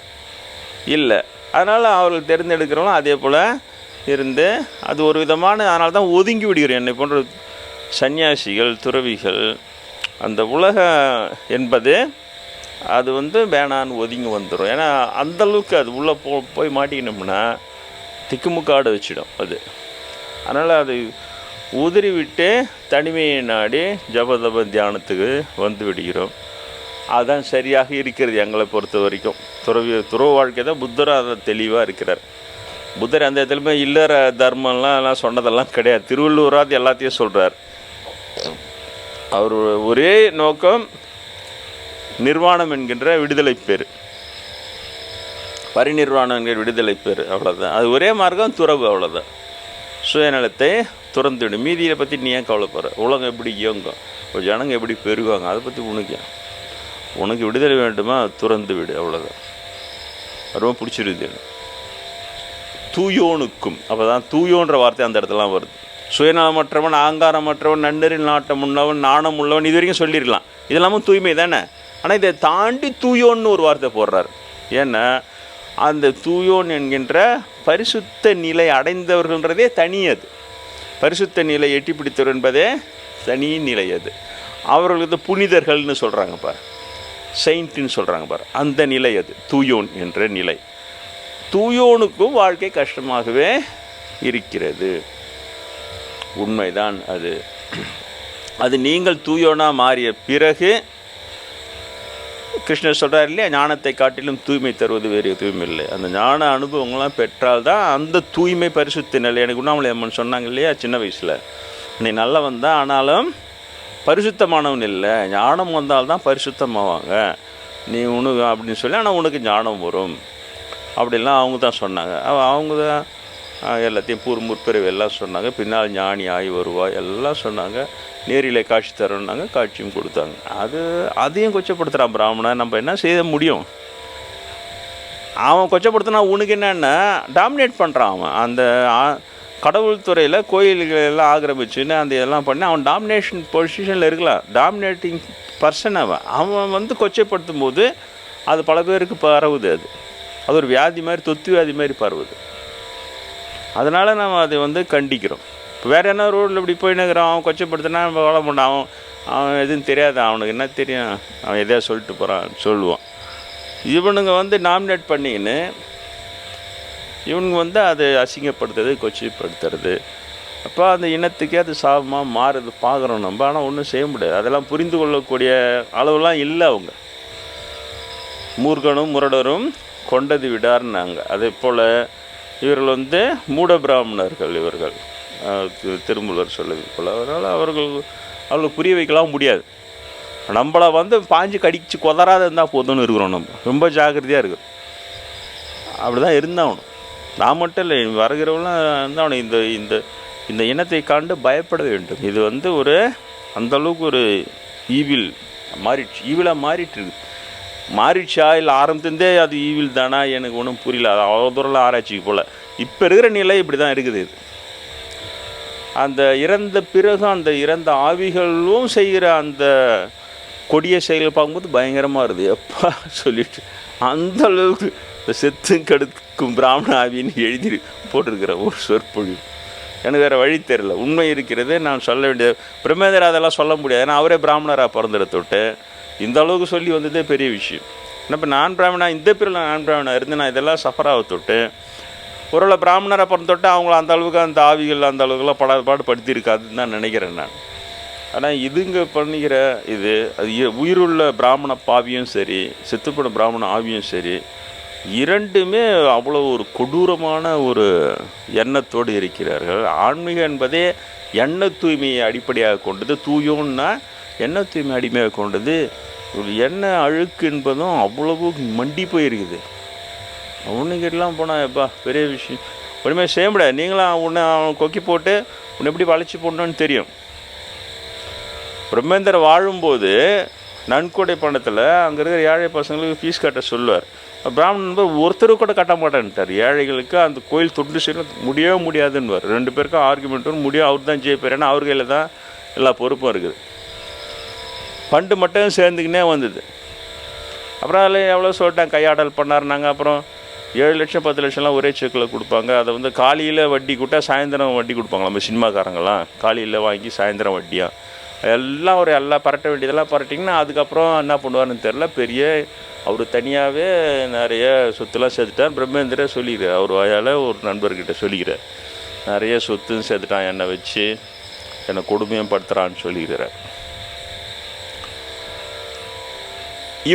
Speaker 1: இல்லை. அதனால் அவர்கள் தேர்ந்தெடுக்கிறவங்களும் அதே போல் இருந்து அது ஒரு விதமான, அதனால தான் ஒதுங்கி விடுகிறோம். என்னை போன்ற சன்னியாசிகள், துறவிகள், அந்த உலகம் என்பது அது வேணான்னு ஒதுங்கி வந்துடும். ஏன்னா அந்தளவுக்கு அது உள்ளே போய் மாட்டிக்கணும்னா திக்குமுக்காடு வச்சிடும் அது. அதனால் அது உதிரி விட்டு தனிமையை நாடி ஜபதப தியானத்துக்கு விடுகிறோம். அதுதான் சரியாக இருக்கிறது எங்களை பொறுத்த வரைக்கும். துறவு வாழ்க்கை தான். புத்தர் அதை தெளிவாக இருக்கிறார். புத்தர் அந்த இடத்துலையுமே இல்லற தர்மம்லாம் சொன்னதெல்லாம் கிடையாது. திருவள்ளுவராது எல்லாத்தையும் சொல்கிறார். அவர் ஒரே நோக்கம், நிர்வாணம் என்கின்ற விடுதலை பேர், பரிநிர்வாணம் என்கிற விடுதலை பேர், அவ்வளோதான். அது ஒரே மார்க்கம் துறவு, அவ்வளோதான். சுயநலத்தை துறந்துவிடும். மீதியை பற்றி நீ ஏன் கவலைப்படுற? உலகம் எப்படி இயங்கும், ஒரு ஜனங்க எப்படி பெருகுவாங்க, அதை பற்றி உனக்கு விடுதலை வேண்டுமா, துறந்து விடு, அவ்வளோதான். ரொம்ப பிடிச்சிருது. தூயோனுக்கும், அப்போ தான் தூயோன்ற வார்த்தை அந்த இடத்துலாம் வருது. சுயநலமற்றவன், ஆங்காரமற்றவன், நன்னறில் நாட்டம் உள்ளவன், நாணம் உள்ளவன், இது வரைக்கும் சொல்லியிருக்கலாம். இதெல்லாமும் தூய்மை தானே. ஆனால் இதை தாண்டி தூயோன்னு ஒரு வார்த்தை போடுறாரு. ஏன்னா அந்த தூயோன் என்கின்ற பரிசுத்த நிலை அடைந்தவர்கள்ன்றதே தனி. அது பரிசுத்த நிலை எட்டி பிடித்தவர் என்பதே தனி நிலை. அது அவர்களுக்கு புனிதர்கள்னு சொல்கிறாங்க பார், செயின்ட்னு சொல்கிறாங்க பார், அந்த நிலை அது தூயோன் என்ற நிலை. தூயோனுக்கும் வாழ்க்கை கஷ்டமாகவே இருக்கிறது, உண்மைதான் அது. அது நீங்கள் தூயோனாக மாறிய பிறகு கிருஷ்ணர் சொல்கிறார் இல்லையா, ஞானத்தை காட்டிலும் தூய்மை தருவது வேறு எதுவும் இல்லை. அந்த ஞான அனுபவங்கள்லாம் பெற்றால்தான் அந்த தூய்மை பரிசுத்த நிலை. எனக்கு உண்ணாமலை அம்மன் சொன்னாங்க இல்லையா சின்ன வயசில், நீ நல்லவன் தான் ஆனாலும் பரிசுத்தமானவன் இல்லை, ஞானம் வந்தால்தான் பரிசுத்தமாவாங்க நீ உனக்கு அப்படின்னு சொல்லி. ஆனால் உனக்கு ஞானம் வரும் அப்படிலாம் அவங்க தான் சொன்னாங்க. அவங்க தான் எல்லாத்தையும் முற்பிறவை எல்லாம் சொன்னாங்க. பின்னால் ஞானி ஆகி வருவாய் எல்லாம் சொன்னாங்க. நேரில் காட்சி தரணுன்னாங்க, காட்சியும் கொடுத்தாங்க. அதையும் கொச்சப்படுத்துகிறான் பிராமணன். நம்ம என்ன செய்ய முடியும்? அவன் கொச்சப்படுத்தினா உனக்கு என்னென்னா டாமினேட் பண்ணுறான். அவன் அந்த கடவுள் துறையில் கோயில்கள் எல்லாம் ஆக்கிரமிச்சுன்னு அந்த இதெல்லாம் பண்ணி அவன் டாமினேஷன் பொசிஷனில் இருக்கலாம். டாமினேட்டிங் பர்சன் அவன் வந்து கொச்சைப்படுத்தும் போது அது பல பேருக்கு பரவுது. அது ஒரு வியாதி மாதிரி, தொத்து வியாதி மாதிரி பரவுது. அதனால் நம்ம அதை வந்து கண்டிக்கிறோம். இப்போ வேறு என்ன ரோட்டில் இப்படி போயின்னுக்கிறான், அவன் கொச்சப்படுத்தினா நம்ம வாழ மாட்டான். அவன் எதுவும் தெரியாது, அவனுக்கு என்ன தெரியும், அவன் எதையா சொல்லிட்டு போகிறான் சொல்லுவான். இவனுங்க வந்து நாமினேட் பண்ணிக்கின்னு இவனுங்க வந்து அதை அசிங்கப்படுத்துறது, கொச்சைப்படுத்துறது. அப்போ அந்த இனத்துக்கே அது சாபமாக மாறுது பார்க்குறோம் நம்ம. ஆனால் ஒன்றும் செய்ய முடியாது. அதெல்லாம் புரிந்து கொள்ளக்கூடிய அளவுலாம் இல்லை. அவங்க மூர்க்கனும் முரடரும் கொண்டது விடார்னாங்க. அதே போல் இவர்கள் வந்து மூட பிராமணர்கள். இவர்கள் திருமூலர் சொல்லுது போல். அதனால் அவர்களுக்கு புரிய வைக்கலாம் முடியாது. நம்மளை வந்து பாஞ்சு கடிச்சு கொதறாத இருந்தால் போதும்னு இருக்கிறோம். நம்ம ரொம்ப ஜாக்கிரதையாக இருக்கிறோம். அப்படி தான் இருந்தாகணும். நான் மட்டும் இல்லை, வருகிறவங்களாம் இருந்தாகணும். இந்த இந்த இந்த இனத்தை காண்டு பயப்பட வேண்டும். இது வந்து ஒரு அந்தளவுக்கு ஒரு ஈவில் மாறிடுச்சு, ஈவிலாக மாறிட்டு இருக்குது. மாறிடுச்சா இல்லை ஆரம்பத்துலேருந்தே அது ஈவில் தானா எனக்கு ஒன்றும் புரியல. அது அவ்வளோ தூரம்லாம் ஆராய்ச்சிக்கு போல். இப்போ இருக்கிற நிலை இப்படி தான் இருக்குது. இது அந்த இறந்த பிறகு அந்த இறந்த ஆவிகளும் செய்கிற அந்த கொடிய செயல்கள் பார்க்கும்போது பயங்கரமாக இருக்குது. எப்பா சொல்லிட்டு அந்த அளவுக்கு இந்த செத்தும் கெடுக்கும் பிராமண ஆவின்னு எழுதி போட்டிருக்கிற ஒரு சொற்பொழிவு. எனக்கு வேறு வழி தெரியல. உண்மை இருக்கிறது, நான் சொல்ல வேண்டியது. பிரம்மேந்திர அதெல்லாம் சொல்ல முடியாது. ஏன்னா அவரே பிராமணராக பிறந்துட தொட்டு இந்த அளவுக்கு சொல்லி வந்ததே பெரிய விஷயம். ஏன்னா இப்போ நான் பிராமணா, இந்த பேரில் நான் பிராமணா இருந்து நான் இதெல்லாம் சஃபராக தொட்டு ஒருவேளை பிராமணராக பிறந்த தொட்டு அவங்கள அந்த அளவுக்கு அந்த ஆவிகள் அந்த அளவுக்குலாம் பாடு படுத்தியிருக்காதுன்னு தான் நினைக்கிறேன் நான். ஆனால் இதுங்க பண்ணிக்கிற இது அது உயிருள்ள பிராமண பாவியும் சரி, செத்துப்பட பிராமண ஆவியும் சரி, இரண்டுமே அவ்வளோ ஒரு கொடூரமான ஒரு எண்ணத்தோடு இருக்கிறார்கள். ஆன்மீகம் என்பதே எண்ண தூய்மையை அடிப்படையாக கொண்டது. தூயோன்னா எண்ண தூய்மை அடிமையாக கொண்டது. ஒரு எண்ணெய் அழுக்கு என்பதும் அவ்வளவு மண்டி போயிருக்குது. ஒன்றுக்கிட்டலாம் போனால் எப்பா பெரிய விஷயம் ஒன்றுமே செய்ய முடியாது. நீங்களாம் உன்னை அவன் கொக்கி போட்டு உன்னை எப்படி வளைச்சி போடணுன்னு தெரியும். பிரம்மேந்தர் வாழும்போது நன்கொடை பணத்தில் அங்கே இருக்கிற ஏழை பசங்களுக்கு ஃபீஸ் கட்ட சொல்லுவார். பிராமணன் ஒருத்தர் கூட கட்ட மாட்டேன்ட்டார். ஏழைகளுக்கு அந்த கோயில் தொண்டு செய்ய முடியவே முடியாதுன்னுவார். 2 பேருக்கும் ஆர்குமெண்ட் வரும், முடியும் அவர் தான் ஜெயிப்பார். ஏன்னா அவர் கையில் தான் எல்லா பொறுப்பும் இருக்குது. ஃபண்டு மட்டும் சேர்ந்துக்கினே வந்தது. அப்புறம் அதில் எவ்வளோ சொல்லிட்டாங்க, கையாடல் பண்ணார்னாங்க. அப்புறம் 7 லட்சம் 10 லட்சம்லாம் ஒரே செக்கில் கொடுப்பாங்க. அதை வந்து காலையில் வட்டி கூட்டா சாயந்தரம் வட்டி கொடுப்பாங்க. நம்ம சினிமாக்காரங்களாம் காலையில் வாங்கி சாயந்தரம் வட்டியாக எல்லாம் ஒரு எல்லாம் பரட்ட வேண்டியதெல்லாம் பரட்டிங்கன்னா அதுக்கப்புறம் என்ன பண்ணுவார்னு தெரில. பெரிய அவர் தனியாகவே நிறைய சொத்துலாம் சேர்த்துட்டார். பிரம்மேந்திர சொல்லிக்கிறார், அவர் வாயால் ஒரு நண்பர்கிட்ட சொல்லிக்கிறார், நிறைய சொத்தும் சேர்த்துட்டான், என்னை வச்சு என்னை கொடுமையும் படுத்துகிறான்னு சொல்லிக்கிறார்.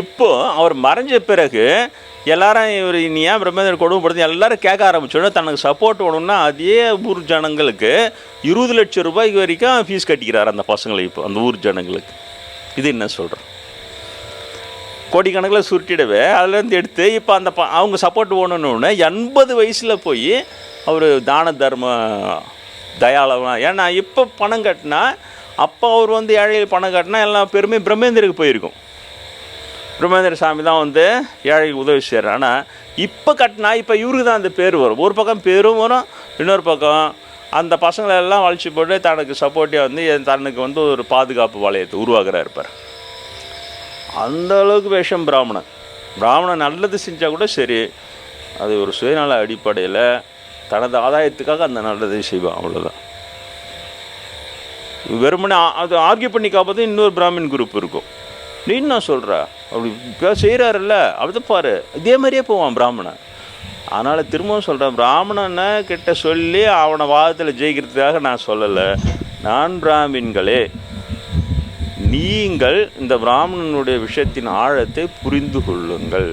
Speaker 1: இப்போ அவர் மறைஞ்ச பிறகு எல்லாரும் இவர் நீ ஏன் பிரம்மேந்திர கொடுமைப்படுத்தி எல்லாரும் கேட்க ஆரம்பிச்சோன்னா தனக்கு சப்போர்ட் வேணும்னா அதே ஊர் ஜனங்களுக்கு 20 லட்சம் ரூபாய்க்கு வரைக்கும் ஃபீஸ் கட்டிக்கிறார் அந்த பசங்களை. இப்போ அந்த ஊர் ஜனங்களுக்கு இது என்ன சொல்கிறேன்? கோடிக்கணக்கில் சுருட்டிடவே அதுலேருந்து எடுத்து இப்போ அந்த அவங்க சப்போர்ட் ஓடணுன்னு 80 வயசில் போய் அவர் தான தர்ம தயாளவனா. ஏன்னா இப்போ பணம் கட்டினா, அப்போ அவர் வந்து ஏழைகள் பணம் கட்டினா எல்லாம் பெருமை பிரம்மேந்திரருக்கு போயிருக்கும். பிரம்மேந்திர சாமி தான் வந்து ஏழைக்கு உதவி செய்கிறார். ஆனால் இப்போ கட்டினா இப்போ இவருக்கு தான் அந்த பேர் வரும். ஒரு பக்கம் பேரும் வரும், இன்னொரு பக்கம் அந்த பசங்களெல்லாம் வளைச்சி போட்டு தனக்கு சப்போர்ட்டிவாக வந்து தனக்கு வந்து ஒரு பாதுகாப்பு வளையத்தை உருவாக்குறா இருப்பார். அந்த அளவுக்கு விஷம் பிராமணன் நல்லது செஞ்சால் கூட சரி, அது ஒரு சுயநல அடிப்படையில் தனது ஆதாயத்துக்காக அந்த நல்லதை செய்வான், அவ்வளோதான். வெறுமனே அது ஆர்கியூ பண்ணி காப்பது இன்னொரு பிராமின் குரூப் இருக்கும். நீ என்ன சொல்கிற, அப்படி இப்போ செய்கிறாருல்ல அப்படி பாரு, இதே மாதிரியே போவான் பிராமணன். அதனால் திரும்பவும் சொல்கிறேன், பிராமணனை கிட்ட சொல்லி அவனை வாதத்தில் ஜெயிக்கிறதுக்காக நான் சொல்லலை. நான் பிராமின்களே, நீங்கள் இந்த பிராமணனுடைய விஷயத்தின் ஆழத்தை புரிந்து கொள்ளுங்கள்.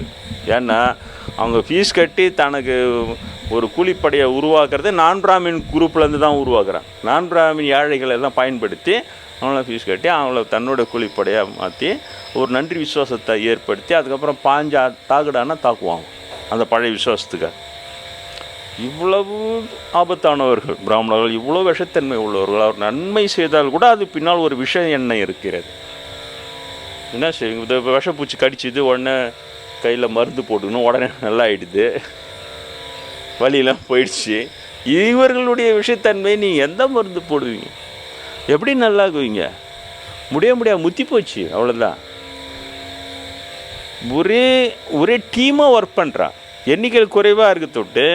Speaker 1: ஏன்னா அவங்க ஃபீஸ் கட்டி தனக்கு ஒரு கூலிப்படையை உருவாக்குறது நான் பிராமின் குரூப்லேருந்து தான் உருவாக்குறான். நான் பிராமின் ஏழைகளை எல்லாம் பயன்படுத்தி அவங்கள ஃபீஸ் கட்டி அவங்கள தன்னோட கூலிப்படையாக மாற்றி ஒரு நன்றி விசுவாசத்தை ஏற்படுத்தி அதுக்கப்புறம் பாஞ்சா தாக்குடானா தாக்குவாங்க அந்த பழைய விசுவாசத்துக்கு. இவ்வளவு ஆபத்தானவர்கள் பிராமணர்கள், இவ்வளோ விஷத்தன்மை உள்ளவர்கள். அவர் நன்மை செய்தால் கூட அது பின்னால் ஒரு விஷ எண்ணெய் இருக்கிறது. என்ன செய்யுங்க, இந்த விஷப்பூச்சி கடிச்சிது உடனே கையில் மருந்து போட்டுக்கணும், உடனே நல்லா ஆகிடுது, வலியெல்லாம் போயிடுச்சு. இவர்களுடைய விஷத்தன்மை நீங்கள் எந்த மருந்து போடுவீங்க, எப்படி நல்லாக்குவீங்க? முடியாது, முத்தி போச்சு, அவ்வளோதான். ஒரே டீமாக ஒர்க் பண்ணுறான். எண்ணிக்கைகள் குறைவாக இருக்க தொட்டு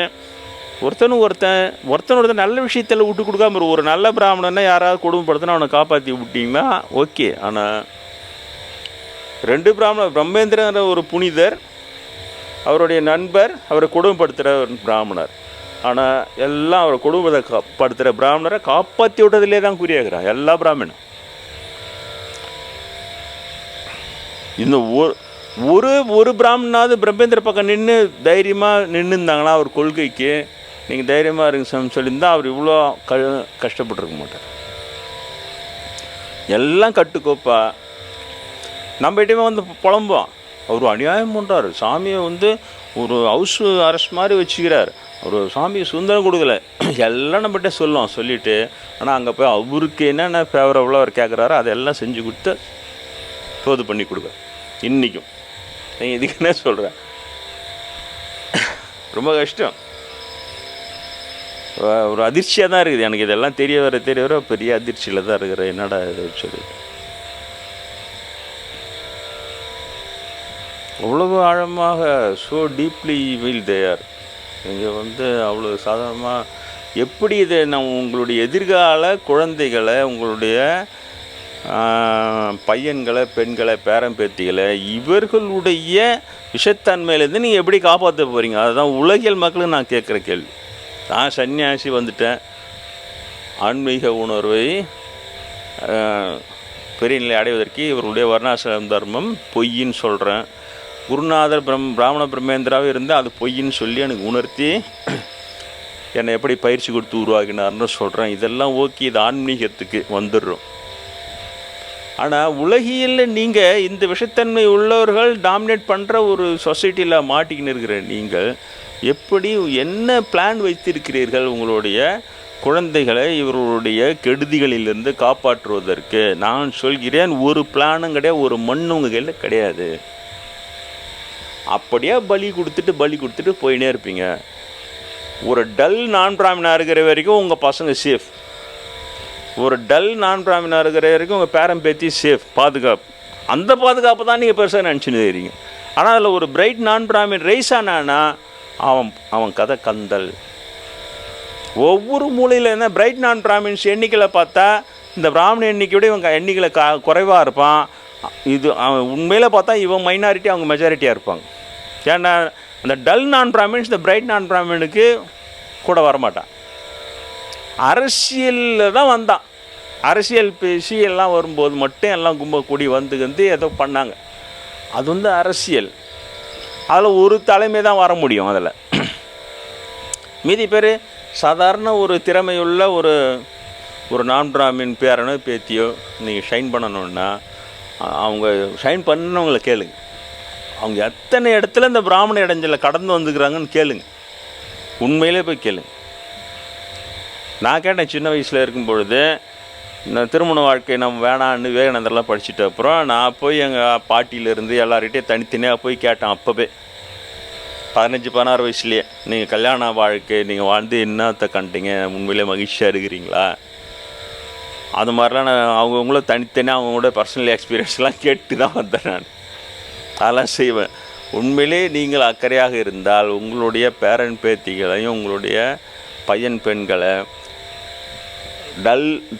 Speaker 1: ஒருத்தன் நல்ல விஷயத்தில் விட்டு கொடுக்காம ஒரு நல்ல பிராமணன்னா யாராவது கொடுமைப்படுத்தினா அவனை காப்பாற்றி விட்டிங்கன்னா ஓகே. ஆனால் 2 பிராமணர், பிரம்மேந்திரங்கிற ஒரு புனிதர், அவருடைய நண்பர் அவரை கொடுமைப்படுத்துகிற ஒரு பிராமணர். ஆனால் எல்லாம் அவரை கொடுமைப்படுத்துகிற பிராமணரை காப்பாற்றி விட்டதிலே தான் குறியாகிறான் எல்லா பிராமணனும். இன்னும் ஒரு பிராமணனாவது பிரம்மேந்திர பக்கம் நின்று தைரியமாக நின்றுருந்தாங்கன்னா அவர் கொள்கைக்கு, நீங்கள் தைரியமாக இருங்க சாமி சொல்லியிருந்தால் அவர் இவ்வளோ கஷ்டப்பட்டுருக்க மாட்டார். எல்லாம் கட்டுக்கோப்பா. நம்ம கிட்டேயுமே வந்து புலம்போம், அவர் அநியாயம் பண்ணுறாரு, சாமியை வந்து ஒரு ஹவுஸ் அரெஸ்ட் மாதிரி வச்சுக்கிறார், ஒரு சாமியை சுதந்திரம் கொடுக்கல, எல்லாம் நம்மகிட்ட சொல்லிவிட்டு ஆனால் அங்கே போய் அவருக்கு என்னென்ன ஃபேவரபுளாக அவர் கேட்குறாரோ அதெல்லாம் செஞ்சு கொடுத்து தோது பண்ணி கொடுக்க. இன்றைக்கும் நீங்கள் இதுக்கு என்ன சொல்கிறேன், ரொம்ப கஷ்டம். ஒரு அதிர்ச்சியாக தான் இருக்குது எனக்கு. இதெல்லாம் தெரிய வர பெரிய அதிர்ச்சியில் தான் இருக்கிறேன். என்னடா இது சொல்லி அவ்வளவு ஆழமாக ஸோ டீப்லி வில் தேர். நீங்கள் வந்து அவ்வளோ சாதாரணமாக எப்படி இதை உங்களுடைய எதிர்கால குழந்தைகளை, உங்களுடைய பையன்களை, பெண்களை, பேரம்பேத்திகளை இவர்களுடைய விஷத்தன்மையிலேருந்து நீங்கள் எப்படி காப்பாற்ற போகிறீங்க? அதுதான் உலகியல் மக்களும் நான் கேட்குற கேள்வி. நான் சன்னியாசி வந்துட்டேன், ஆன்மீக உணர்வை பெரிய நிலை அடைவதற்கு இவர்களுடைய வர்ணாசிரம தர்மம் பொய்ன்னு சொல்கிறேன். குருநாதர் பிராமண பிரம்மேந்திராவே இருந்தால் அது பொய்ன்னு சொல்லி எனக்கு உணர்த்தி என்னை எப்படி பயிற்சி கொடுத்து உருவாக்கினார்னு சொல்கிறேன். இதெல்லாம் ஓகே, இது ஆன்மீகத்துக்கு வந்துடுறோம். ஆனால் உலகியலில் நீங்கள் இந்த விஷத்தன்மை உள்ளவர்கள் டாமினேட் பண்ணுற ஒரு சொசைட்டியில் மாட்டிக்கின்னு இருக்கிற நீங்கள் எப்படி என்ன பிளான் வைத்திருக்கிறீர்கள் உங்களுடைய குழந்தைகளை இவர்களுடைய கெடுதிகளிலிருந்து காப்பாற்றுவதற்கு? நான் சொல்கிறேன், ஒரு பிளானும் கிடையாது, ஒரு மண்ணு உங்கள் கையில் கிடையாது. அப்படியே பலி கொடுத்துட்டு போயினே இருப்பீங்க. ஒரு டல் நான் பிராமணாக இருக்கிற வரைக்கும் உங்கள் பசங்க சேஃப், ஒரு டல் நான் பிராமணாக இருக்கிற வரைக்கும் உங்கள் பேரம்பேத்தி சேஃப், பாதுகாப்பு. அந்த பாதுகாப்பு தான் நீங்கள் பெருசாக நினச்சின்னு இருக்கிறீங்க. ஆனால் அதில் ஒரு பிரைட் நான் பிராமின் ரைஸ் ஆனான்னா அவன் கதை கந்தல். ஒவ்வொரு மூலையில் என்ன பிரைட் நான் பிராமின்ஸ் எண்ணிக்கையில் பார்த்தா இந்த பிராமண எண்ணிக்கையோட இவங்க எண்ணிக்கையில் குறைவாக இருப்பான். இது அவன் உண்மையில் பார்த்தா இவன் மைனாரிட்டி, அவங்க மெஜாரிட்டியாக இருப்பாங்க. ஏன்னா அந்த டல் நான் பிராமின்ஸ் இந்த பிரைட் நான் பிராமினுக்கு கூட வரமாட்டான். அரசியலில் தான் வந்தான். அரசியல் பேசி எல்லாம் வரும்போது மட்டும் எல்லாம் கூடி வந்து ஏதோ பண்ணாங்க. அது வந்து அரசியல். அதில் ஒரு தலைமை தான் வர முடியும். அதில் மீதி பேர் சாதாரண ஒரு திறமையுள்ள ஒரு நான் பிராமின் பேரனோ பேத்தியோ நீங்கள் ஷைன் பண்ணணுன்னா அவங்க ஷைன் பண்ணவங்கள கேளுங்க. அவங்க எத்தனை இடத்துல இந்த பிராமண இடைஞ்சலை கடந்து வந்துக்கிறாங்கன்னு கேளுங்க, உண்மையிலே போய் கேளுங்க. நான் கேட்டேன் சின்ன வயசில் இருக்கும் பொழுது, நான் திருமண வாழ்க்கை நம்ம வேணான்னு விவேகானந்தர்லாம் படிச்சுட்டு அப்புறம் நான் போய் எங்கள் பாட்டியிலேருந்து எல்லார்கிட்டையும் தனித்தனியாக போய் கேட்டேன். அப்போவே 15-16 வயசுலேயே, நீங்கள் கல்யாண வாழ்க்கை நீங்கள் வாழ்ந்து என்னத்தை கண்டிங்க, உண்மையிலே மகிழ்ச்சியாக இருக்கிறீங்களா? அது மாதிரிலாம் நான் அவங்கவுங்களும் தனித்தனியாக அவங்களோட பர்சனல் எக்ஸ்பீரியன்ஸ்லாம் கேட்டு தான் வந்தேன். நான் அதெல்லாம் செய்வேன். உண்மையிலே நீங்கள் அக்கறையாக இருந்தால் உங்களுடைய பேரன் பேத்திகளையும் உங்களுடைய பையன் பெண்களை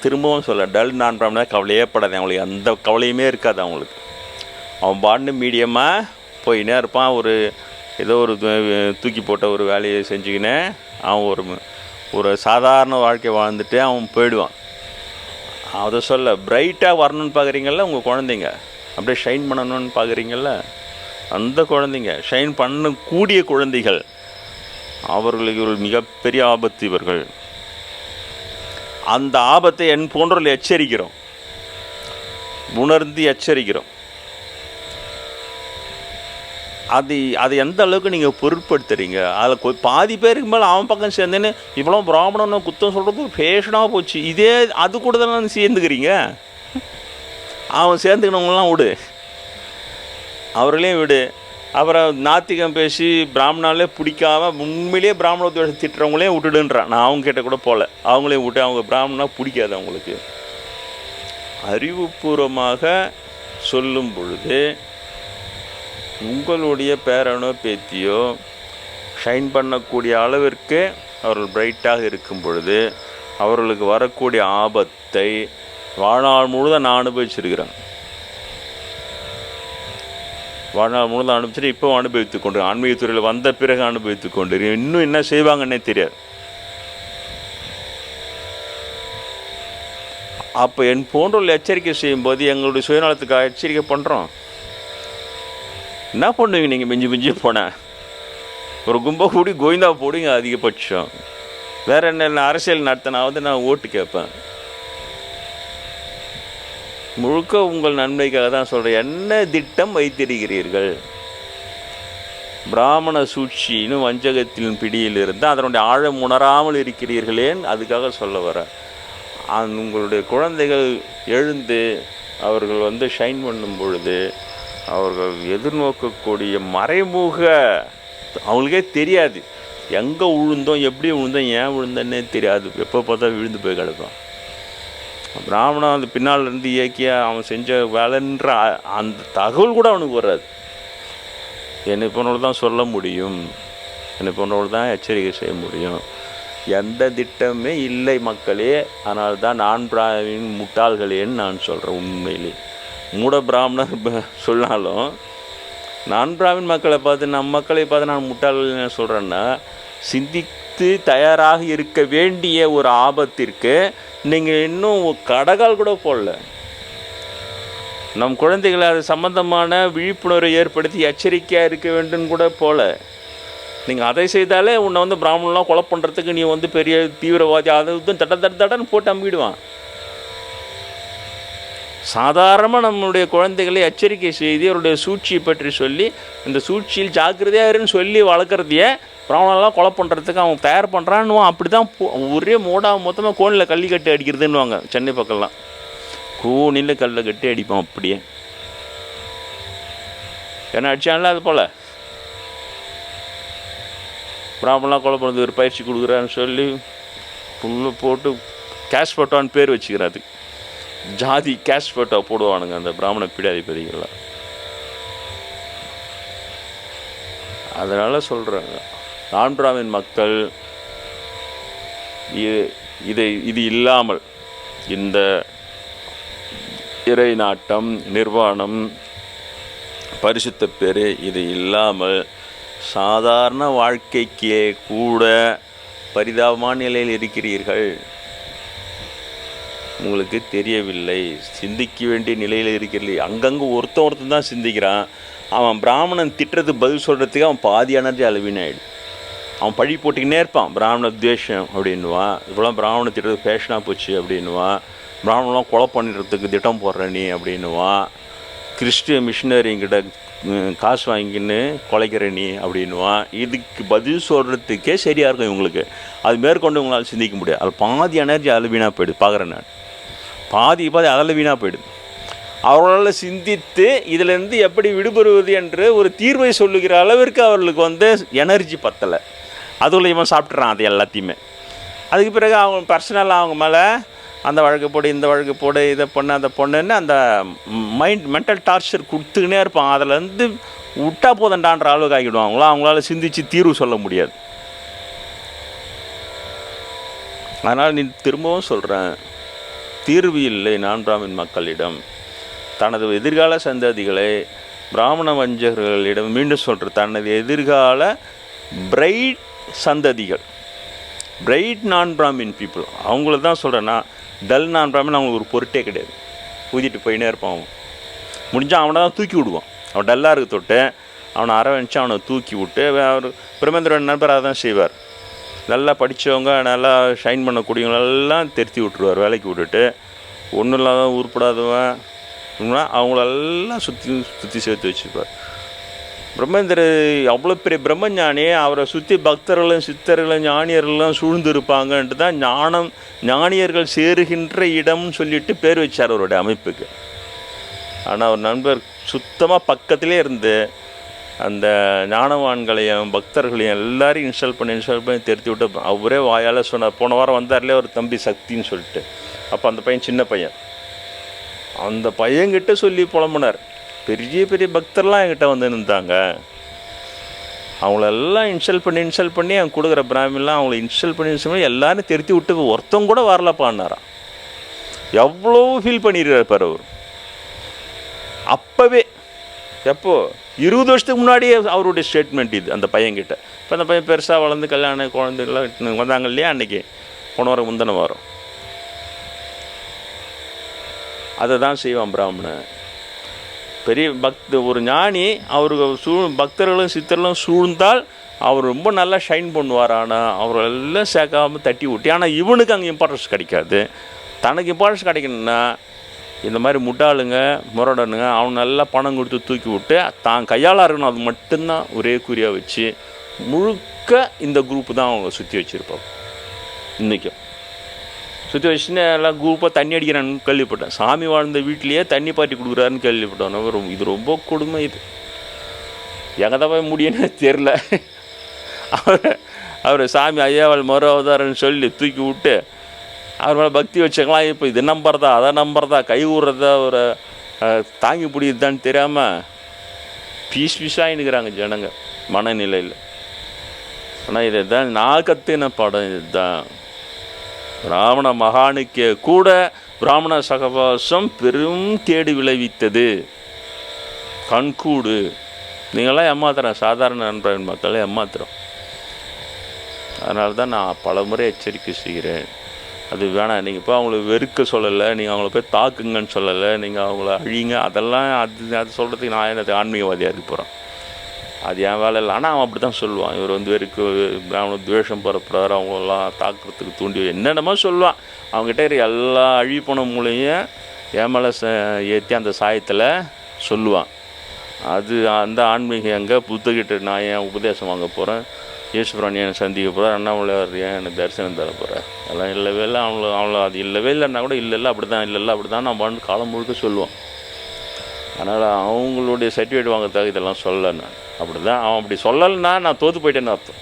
Speaker 1: திரும்பவும் சொல்ல நான் பிராமணா கவலையே படாது. அவங்களுக்கு அந்த கவலையுமே இருக்காது. அவங்களுக்கு அவன் பாண்டு மீடியமாக போயினே இருப்பான். ஏதோ ஒரு தூக்கி போட்ட ஒரு வேலையை செஞ்சுக்கினே அவன் ஒரு சாதாரண வாழ்க்கை வாழ்ந்துட்டு அவன் போயிடுவான். அதை சொல்ல பிரைட்டாக வரணும்னு பார்க்குறீங்கள, உங்கள் குழந்தைங்க அப்படியே ஷைன் பண்ணணும்னு பார்க்குறீங்கள, அந்த குழந்தைங்க ஷைன் பண்ணக்கூடிய குழந்தைகள், அவர்களுக்கு ஒரு மிகப்பெரிய ஆபத்து இவர்கள். அந்த ஆபத்தை என் போன்றவர்கள் எச்சரிக்கிறோம், உணர்ந்து எச்சரிக்கிறோம். அது எந்த அளவுக்கு நீங்கள் பொருட்படுத்துறீங்க? அதில் பாதி பேருக்கு மேலே அவன் பக்கம் சேர்ந்தேன்னு இவ்வளோ பிராமணன்னு குத்தம் சொல்கிறது ஃபேஷனாக போச்சு. அது கூட தானே சேர்ந்துக்கிறீங்க. அவன் சேர்ந்துக்கணவங்களாம் விடு, அவர்களையும் விடு. அப்புறம் நாத்திகம் பேசி பிராமணாலே பிடிக்காம உண்மையிலேயே பிராமண துவேஷம் திட்டுறவங்களையும் விட்டுடுன்றான். நான் அவங்க கிட்ட கூட போகல, அவங்களையும் விட்டு. அவங்க பிராமணா பிடிக்காது அவங்களுக்கு. அறிவுபூர்வமாக சொல்லும் பொழுது உங்களுடைய பேரனோ பேத்தியோ ஷைன் பண்ணக்கூடிய அளவிற்கு அவர்கள் பிரைட்டாக இருக்கும் பொழுது அவர்களுக்கு வரக்கூடிய ஆபத்தை வாழ்நாள் முழுவதும் நான் அனுபவிச்சிருக்கிறேன். வாழ்நாள் முழுவதும் அனுபவிச்சுட்டு இப்போ அனுபவித்து கொண்டு, ஆன்மீகத்துறையில் வந்த பிறகு அனுபவித்து கொண்டு, இன்னும் என்ன செய்வாங்கன்னே தெரியாது. அப்போ என் போன்றவர்கள் எச்சரிக்கை செய்யும்போது எங்களுடைய சுயநலத்துக்காக எச்சரிக்கை பண்ணுறோம். என்ன பண்ணுவீங்க நீங்கள்? மிஞ்சி போனேன் ஒரு கும்பை கூடி கோவிந்தா போடுங்க அதிகபட்சம். வேறு என்ன அரசியல் நடத்தினாவது நான் ஓட்டு கேட்பேன். முழுக்க உங்கள் நன்மைக்காக தான் சொல்கிறேன். என்ன திட்டம் வைத்திருக்கிறீர்கள்? பிராமண சூழ்ச்சின்னு வஞ்சகத்தின் பிடியில் இருந்தால் அதனுடைய ஆழம் உணராமல் இருக்கிறீர்களேன்னு அதுக்காக சொல்ல வர. உங்களுடைய குழந்தைகள் எழுந்து அவர்கள் ஷைன் பண்ணும் பொழுது அவர்கள் எதிர்நோக்கக்கூடிய மறைமுக, அவங்களுக்கே தெரியாது எங்கே விழுந்தோம், எப்படி விழுந்தோம், ஏன் விழுந்தோன்னே தெரியாது. எப்போ பார்த்தா விழுந்து போய் கிடக்கும். பிராமணன் அந்த பின்னால் இருந்து இயக்கிய அவன் செஞ்ச வேலைன்ற அந்த தகவல் கூட அவனுக்கு வராது. என்னை போனவள் தான் சொல்ல முடியும், என்னை போனவள் தான் எச்சரிக்கை செய்ய முடியும். எந்த திட்டமே இல்லை மக்களே. அதனால தான் நான் பிராமின் முட்டாள்களேன்னு நான் சொல்கிறேன். உண்மையிலே மூட பிராமணர் சொன்னாலும் நான் பிராமின் மக்களை பார்த்து மக்களை பார்த்து நான் முட்டாள்கள் சொல்கிறேன்னா, சிந்தித்து தயாராக இருக்க வேண்டிய ஒரு ஆபத்திற்கு நீங்கள் இன்னும் கடகால் கூட போடல. நம் குழந்தைகளை அது சம்பந்தமான விழிப்புணர்வை ஏற்படுத்தி எச்சரிக்கையாக இருக்க வேண்டும் கூட போல. நீங்கள் அதை செய்தாலே உன்னை பிராமணன்லாம் கொலை பண்ணுறதுக்கு நீ பெரிய தீவிரவாதி அதை தடன்னு போட்டு அம்பிடுவான். சாதாரணமாக நம்மளுடைய குழந்தைகளை எச்சரிக்கை செய்து அவருடைய சூழ்ச்சியை பற்றி சொல்லி இந்த சூழ்ச்சியில் ஜாக்கிரதையாக இருன்னு சொல்லி வளர்க்குறதையே பிராமணெல்லாம் கொலை பண்ணுறதுக்கு அவன் தயார் பண்ணுறான்னுவான். அப்படி தான் ஒரே மொத்தமாக கோணில் கள்ளி கட்டி அடிக்கிறதுன்னுவாங்க. சென்னை பக்கம்லாம் கோணியில் கல்லை கட்டி அடிப்பான். அப்படியே என்ன அடித்தான்ல அது போல் பிராமணெலாம் கொலை பண்ணுறது ஒரு பயிற்சி கொடுக்குறான்னு சொல்லி புல்ல போட்டு கேஷ் போட்டோன்னு பேர் வச்சுக்கிறாது. ஜாதி கேஷ் போட்டோ போடுவானுங்க அந்த பிராமண பீடாதிபதிகள்லாம். அதனால் சொல்கிறாங்க, நான் பிராமின் மக்கள் இது இல்லாமல் இந்த இறை நாட்டம், நிர்வாணம், பரிசுத்த பேர் இது இல்லாமல் சாதாரண வாழ்க்கைக்கே கூட பரிதாபமான நிலையில் இருக்கிறீர்கள். உங்களுக்கு தெரியவில்லை, சிந்திக்க வேண்டிய நிலையில் இருக்கிறது. அங்கங்கே ஒருத்தன் தான் சிந்திக்கிறான். அவன் பிராமணன் திட்டுறது பதில் சொல்கிறதுக்கு அவன் பாதி எனர்ஜி அளவினாயிடும். அவன் பழி போட்டிக்கினே இருப்பான். பிராமண துவேஷம் அப்படின்வான், இப்போலாம் பிராமண திட்டுறது ஃபேஷனாக போச்சு அப்படின்வான், பிராமணெலாம் கொலை பண்ணிடுறதுக்கு திட்டம் போடுற நீ அப்படின்வான், கிறிஸ்டிய மிஷினரிங்கிட்ட காசு வாங்கின்னு கொலைக்கிற நீ அப்படின்வான். இதுக்கு பதில் சொல்கிறதுக்கே சரியாக இருக்கும் இவங்களுக்கு. அது மேற்கொண்டு உங்களால் சிந்திக்க முடியாது. அது பாதி எனர்ஜி அதில் வீணாக போயிடுது. பார்க்குறேன் நான் பாதி அதில் வீணாக போயிடுது. அவர்களால் சிந்தித்து இதிலேருந்து எப்படி விடுபடுவது என்று ஒரு தீர்வை சொல்லுகிற அளவிற்கு அவர்களுக்கு எனர்ஜி பத்தலை. அதுக்குள்ளே இவன் சாப்பிட்றான் அது எல்லாத்தையுமே. அதுக்கு பிறகு அவங்க பர்சனலாக அவங்க மேலே அந்த வழக்கு போடு, இந்த வழக்கு போடு, இதை பொண்ணு, அதை பொண்ணுன்னு அந்த மென்டல் டார்ச்சர் கொடுத்துக்கினே இருப்பான். அதிலேருந்து விட்டா போதண்டான்ற அளவுக்கு ஆகிடுவாங்களோ அவங்களால சிந்தித்து தீர்வு சொல்ல முடியாது. அதனால் நீ திரும்பவும் சொல்கிறேன், தீர்வு இல்லை நான் பிராமின் மக்களிடம். தனது எதிர்கால சந்ததிகளை பிராமண வஞ்சகர்களிடம், மீண்டும் சொல்கிற தனது எதிர்கால பிரைட் சந்ததிகள், பிரைட் நான் பிராமின் பீப்புள், அவங்கள தான் சொல்கிறேன்னா டல் நான் பிராமின் அவங்களுக்கு ஒரு பொருட்டே கிடையாது. ஊதிட்டு போயினே இருப்பான். அவன் முடிஞ்சால் அவனை தான் தூக்கி விடுவான். அவன் டல்லாக இருக்க தொட்டு அவனை அரவணைச்சு அவனை தூக்கி விட்டு, அவர் பிரமேந்திரன் நண்பர் அதை தான் செய்வார். நல்லா படித்தவங்க, நல்லா ஷைன் பண்ணக்கூடியவங்களெல்லாம் திருத்தி விட்டுருவார், வேலைக்கு விட்டுட்டு. ஒன்றும் இல்லாத உருப்படாதவன் அவங்களெல்லாம் சுற்றி சேர்த்து வச்சுருப்பார். பிரம்மேந்திர அவ்வளோ பெரிய பிரம்மஞானி, அவரை சுற்றி பக்தர்களும் சித்தர்களும் ஞானியர்களும் சூழ்ந்து இருப்பாங்கன்ட்டு தான் ஞானியர்கள் சேருகின்ற இடம்னு சொல்லிட்டு பேர் வச்சார் அவருடைய அமைப்புக்கு. ஆனால் அவர் நண்பர் சுத்தமாக பக்கத்திலே இருந்து அந்த ஞானவான்களையும் பக்தர்களையும் எல்லாரையும் இன்ஸ்டால் பண்ணி தெரித்து விட்டு அவரே வாயால் சொன்னார். போன வாரம் வந்தார்லேயே ஒரு தம்பி சக்தின்னு சொல்லிட்டு. அப்போ அந்த பையன் சின்ன பையன், அந்த பையன்கிட்ட சொல்லி புலம்புனார். பெரிய பெரிய பக்தர்லாம் என்கிட்ட வந்து நின்றாங்க, அவங்களெல்லாம் இன்ஸ்டால் பண்ணி அவங்க கொடுக்குற பிராமின்லாம் அவங்கள இன்ஸ்டால் பண்ணி எல்லாரும் திருத்தி விட்டு ஒருத்தவங்க கூட வரலப்பான்னாராம். எவ்வளோ ஃபீல் பண்ணியிருப்பார் அவர். அப்போவே எப்போது 20 வருஷத்துக்கு முன்னாடியே அவருடைய ஸ்டேட்மெண்ட் இது அந்த பையன்கிட்ட. இப்போ அந்த பையன் பெருசாக வளர்ந்து கல்யாண குழந்தைலாம் வந்தாங்க இல்லையா, அன்றைக்கி போன வாரம் முந்தின வாரம். அதை தான் செய்வான் பிராமணன். பெரிய ஒரு ஞானி அவருக்கு பக்தர்களும் சித்தர்களும் சூழ்ந்தால் அவர் ரொம்ப நல்லா ஷைன் பண்ணுவார். ஆனால் அவரெல்லாம் சேர்க்காமல் தட்டி விட்டி. ஆனால் இவனுக்கு அங்கே இம்பார்ட்டன்ஸ் கிடைக்காது. தனக்கு இம்பார்ட்டன்ஸ் கிடைக்கணுன்னா இந்த மாதிரி முட்டாளுங்க முரடனுங்க அவன் நல்லா பணம் கொடுத்து தூக்கி விட்டு தான் கையாளாக இருக்கணும். அது மட்டும்தான் ஒரே குறியாக வச்சு முழுக்க இந்த குரூப்பு தான் அவங்க சுற்றி வச்சுருப்பாங்க. இன்றைக்கும் சுற்றி வச்சுன்னு எல்லாம் குரூப்பாக தண்ணி அடிக்கிறான்னு கேள்விப்பட்டேன். சாமி வாழ்ந்த வீட்லேயே தண்ணி பாட்டி கொடுக்குறாருன்னு கேள்விப்பட்டோம். இது ரொம்ப கொடுமை. இது எங்கே தான் போய் முடியும்னு தெரில. அவர் சாமி ஐயாவால் மறு அவதாரன்னு சொல்லி தூக்கி விட்டு அவர் மேலே பக்தி வச்சுக்கலாம். இப்போ இது நம்புறதா அதை நம்புறதா கை ஊடுறதா ஒரு தாங்கி பிடிக்குதான்னு தெரியாமல் பீஸாகினுக்கிறாங்க ஜனங்க மனநிலையில். ஆனால் இதை தான் நான் கற்றுன படம். இதுதான் பிராமண மகானுக்கே கூட பிராமண சகவாசம் பெரும் கேடு விளைவித்தது. கண்கூடு. நீங்களாம் ஏமாத்துறேன், சாதாரண நண்பர்கள் மக்களை ஏமாத்துறோம். அதனால தான் நான் பல முறை எச்சரிக்கை செய்கிறேன். அது வேணாம். நீங்கள் இப்போ அவங்கள வெறுக்க சொல்லலை, நீங்கள் அவங்கள போய் தாக்குங்கன்னு சொல்லலை, நீங்கள் அவங்கள அழிங்க, அதெல்லாம் அது சொல்கிறதுக்கு நான் எனக்கு ஆன்மீகவாதியாக இருக்க போகிறேன். அது என் வேலை இல்லை. ஆனால் அவன் அப்படி தான் சொல்லுவான். இவர் வெறுக்க அவனை துவேஷம் பரப்புறாரு, அவங்களெல்லாம் தாக்குறதுக்கு தூண்டி என்னென்னமோ சொல்லுவான். அவங்ககிட்ட இருக்க எல்லா அழிப்பணம் மூலையும் என் மேலே ஏற்றி அந்த சாயத்தில் சொல்லுவான். அது அந்த ஆன்மீகம் எங்கே புத்தகிட்ட நான் ஏன் உபதேசம் வாங்க போகிறேன், ஈஸ்வரன் ஏன் சந்திக்க போகிறேன், அண்ணாமலையார் ஏன் எனக்கு தரிசனம் தர போகிறேன், எல்லாம் இல்லவே இல்லை. அவங்கள அது இல்லவே இல்லைன்னா கூட இல்லை அப்படி தான் இல்லை அப்படி தான் நான் வந்து காலம் முழுக்க சொல்லுவான். அதனால் அவங்களுடைய சர்டிஃபிகேட் வாங்கிறதுக்காக இதெல்லாம் சொல்லலை. நான் அப்படி தான் அவன் அப்படி சொல்லலைன்னா நான் தோற்று போயிட்டேன்னு அர்த்தம்.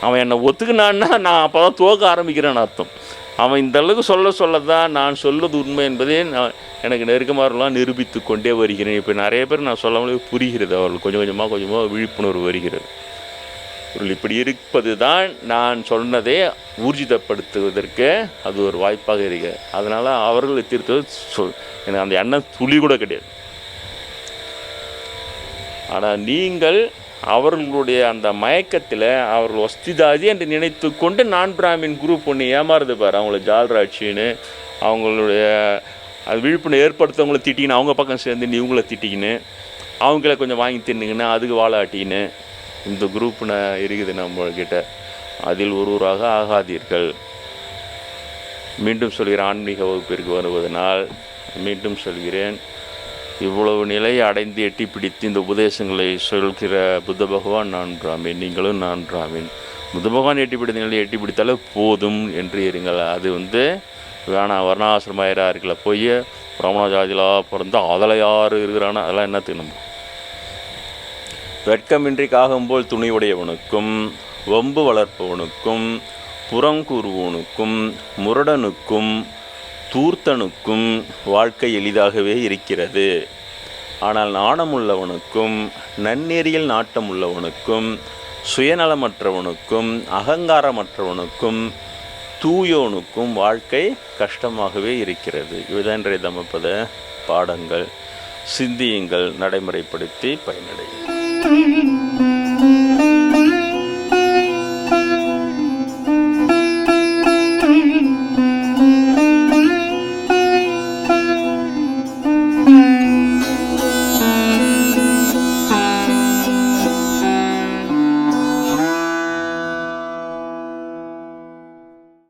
Speaker 1: அவன் என்னை ஒத்துக்குனான்னா நான் அப்போ தான் தோக்க ஆரம்பிக்கிறேன்னு அர்த்தம். அவன் இந்தளவுக்கு சொல்ல தான் நான் சொல்வது உண்மை என்பதே நான் எனக்கு நெருக்கமாகலாம் நிரூபித்து கொண்டே வருகிறேன். இப்போ நிறைய பேர் நான் சொல்லாமலே புரிகிறது, அவர்களுக்கு கொஞ்சம் கொஞ்சமாக விழிப்புணர்வு வருகிறது. அவர்கள் இப்படி இருப்பது தான் நான் சொன்னதை ஊர்ஜிதப்படுத்துவதற்கு அது ஒரு வாய்ப்பாக இருக்கிறது. அதனால் அவர்களை தீர்த்தது எனக்கு அந்த எண்ணம் துளி கூட கிடையாது. ஆனால் நீங்கள் அவர்களுடைய அந்த மயக்கத்தில் அவர்கள் வஸ்திதாதி என்று நினைத்து கொண்டு நான் பிராமின் குரூப் ஒன்று ஏமாறுது பாரு. அவங்கள ஜால்ராட்சின்னு அவங்களுடைய அது விழிப்புணர்வு ஏற்படுத்தவங்கள திட்டிக்கின்னு அவங்க பக்கம் சேர்ந்து இவங்கள திட்டிக்கின்னு அவங்கள கொஞ்சம் வாங்கி தின்னுங்கன்னு அதுக்கு வாழாட்டின்னு இந்த குரூப்னு இருக்குது நம்மக்கிட்ட. அதில் ஒருவராக ஆகாதீர்கள். மீண்டும் சொல்கிறேன், ஆன்மீக வகுப்பிற்கு வருவதனால் மீண்டும் சொல்கிறேன், இவ்வளவு நிலையை அடைந்து எட்டி பிடித்து இந்த உபதேசங்களை சொல்கிற புத்த பகவான் நான் பிராமின், நீங்களும் நான் பிராமின். புத்த பகவான் எட்டி பிடித்த நிலையை எட்டி பிடித்தாலே போதும் என்று இருங்கள். அது வேணாம், வர்ணாசிரமாயிராருக்குள்ள போய் பிராமண ஜாதியிலாக பிறந்தா அதில் யார் இருக்கிறானோ அதெல்லாம் என்னத்துக்கு நம்ம. வெட்கமின்றி காகம்போல் துணிவுடையவனுக்கும் வம்பு வளர்ப்பவனுக்கும் புறம் கூறுவனுக்கும் முரடனுக்கும் தூர்த்தனுக்கும் வாழ்க்கை எளிதாகவே இருக்கிறது. ஆனால் நாணமுள்ளவனுக்கும் நன்னெறியில் நாட்டம் உள்ளவனுக்கும் சுயநலமற்றவனுக்கும் அகங்காரமற்றவனுக்கும் தூயோனுக்கும் வாழ்க்கை கஷ்டமாகவே இருக்கிறது. இதுதான் இன்றைய தம்மபத பாடங்கள். சிந்தியுங்கள், நடைமுறைப்படுத்தி பயனடையுங்கள்.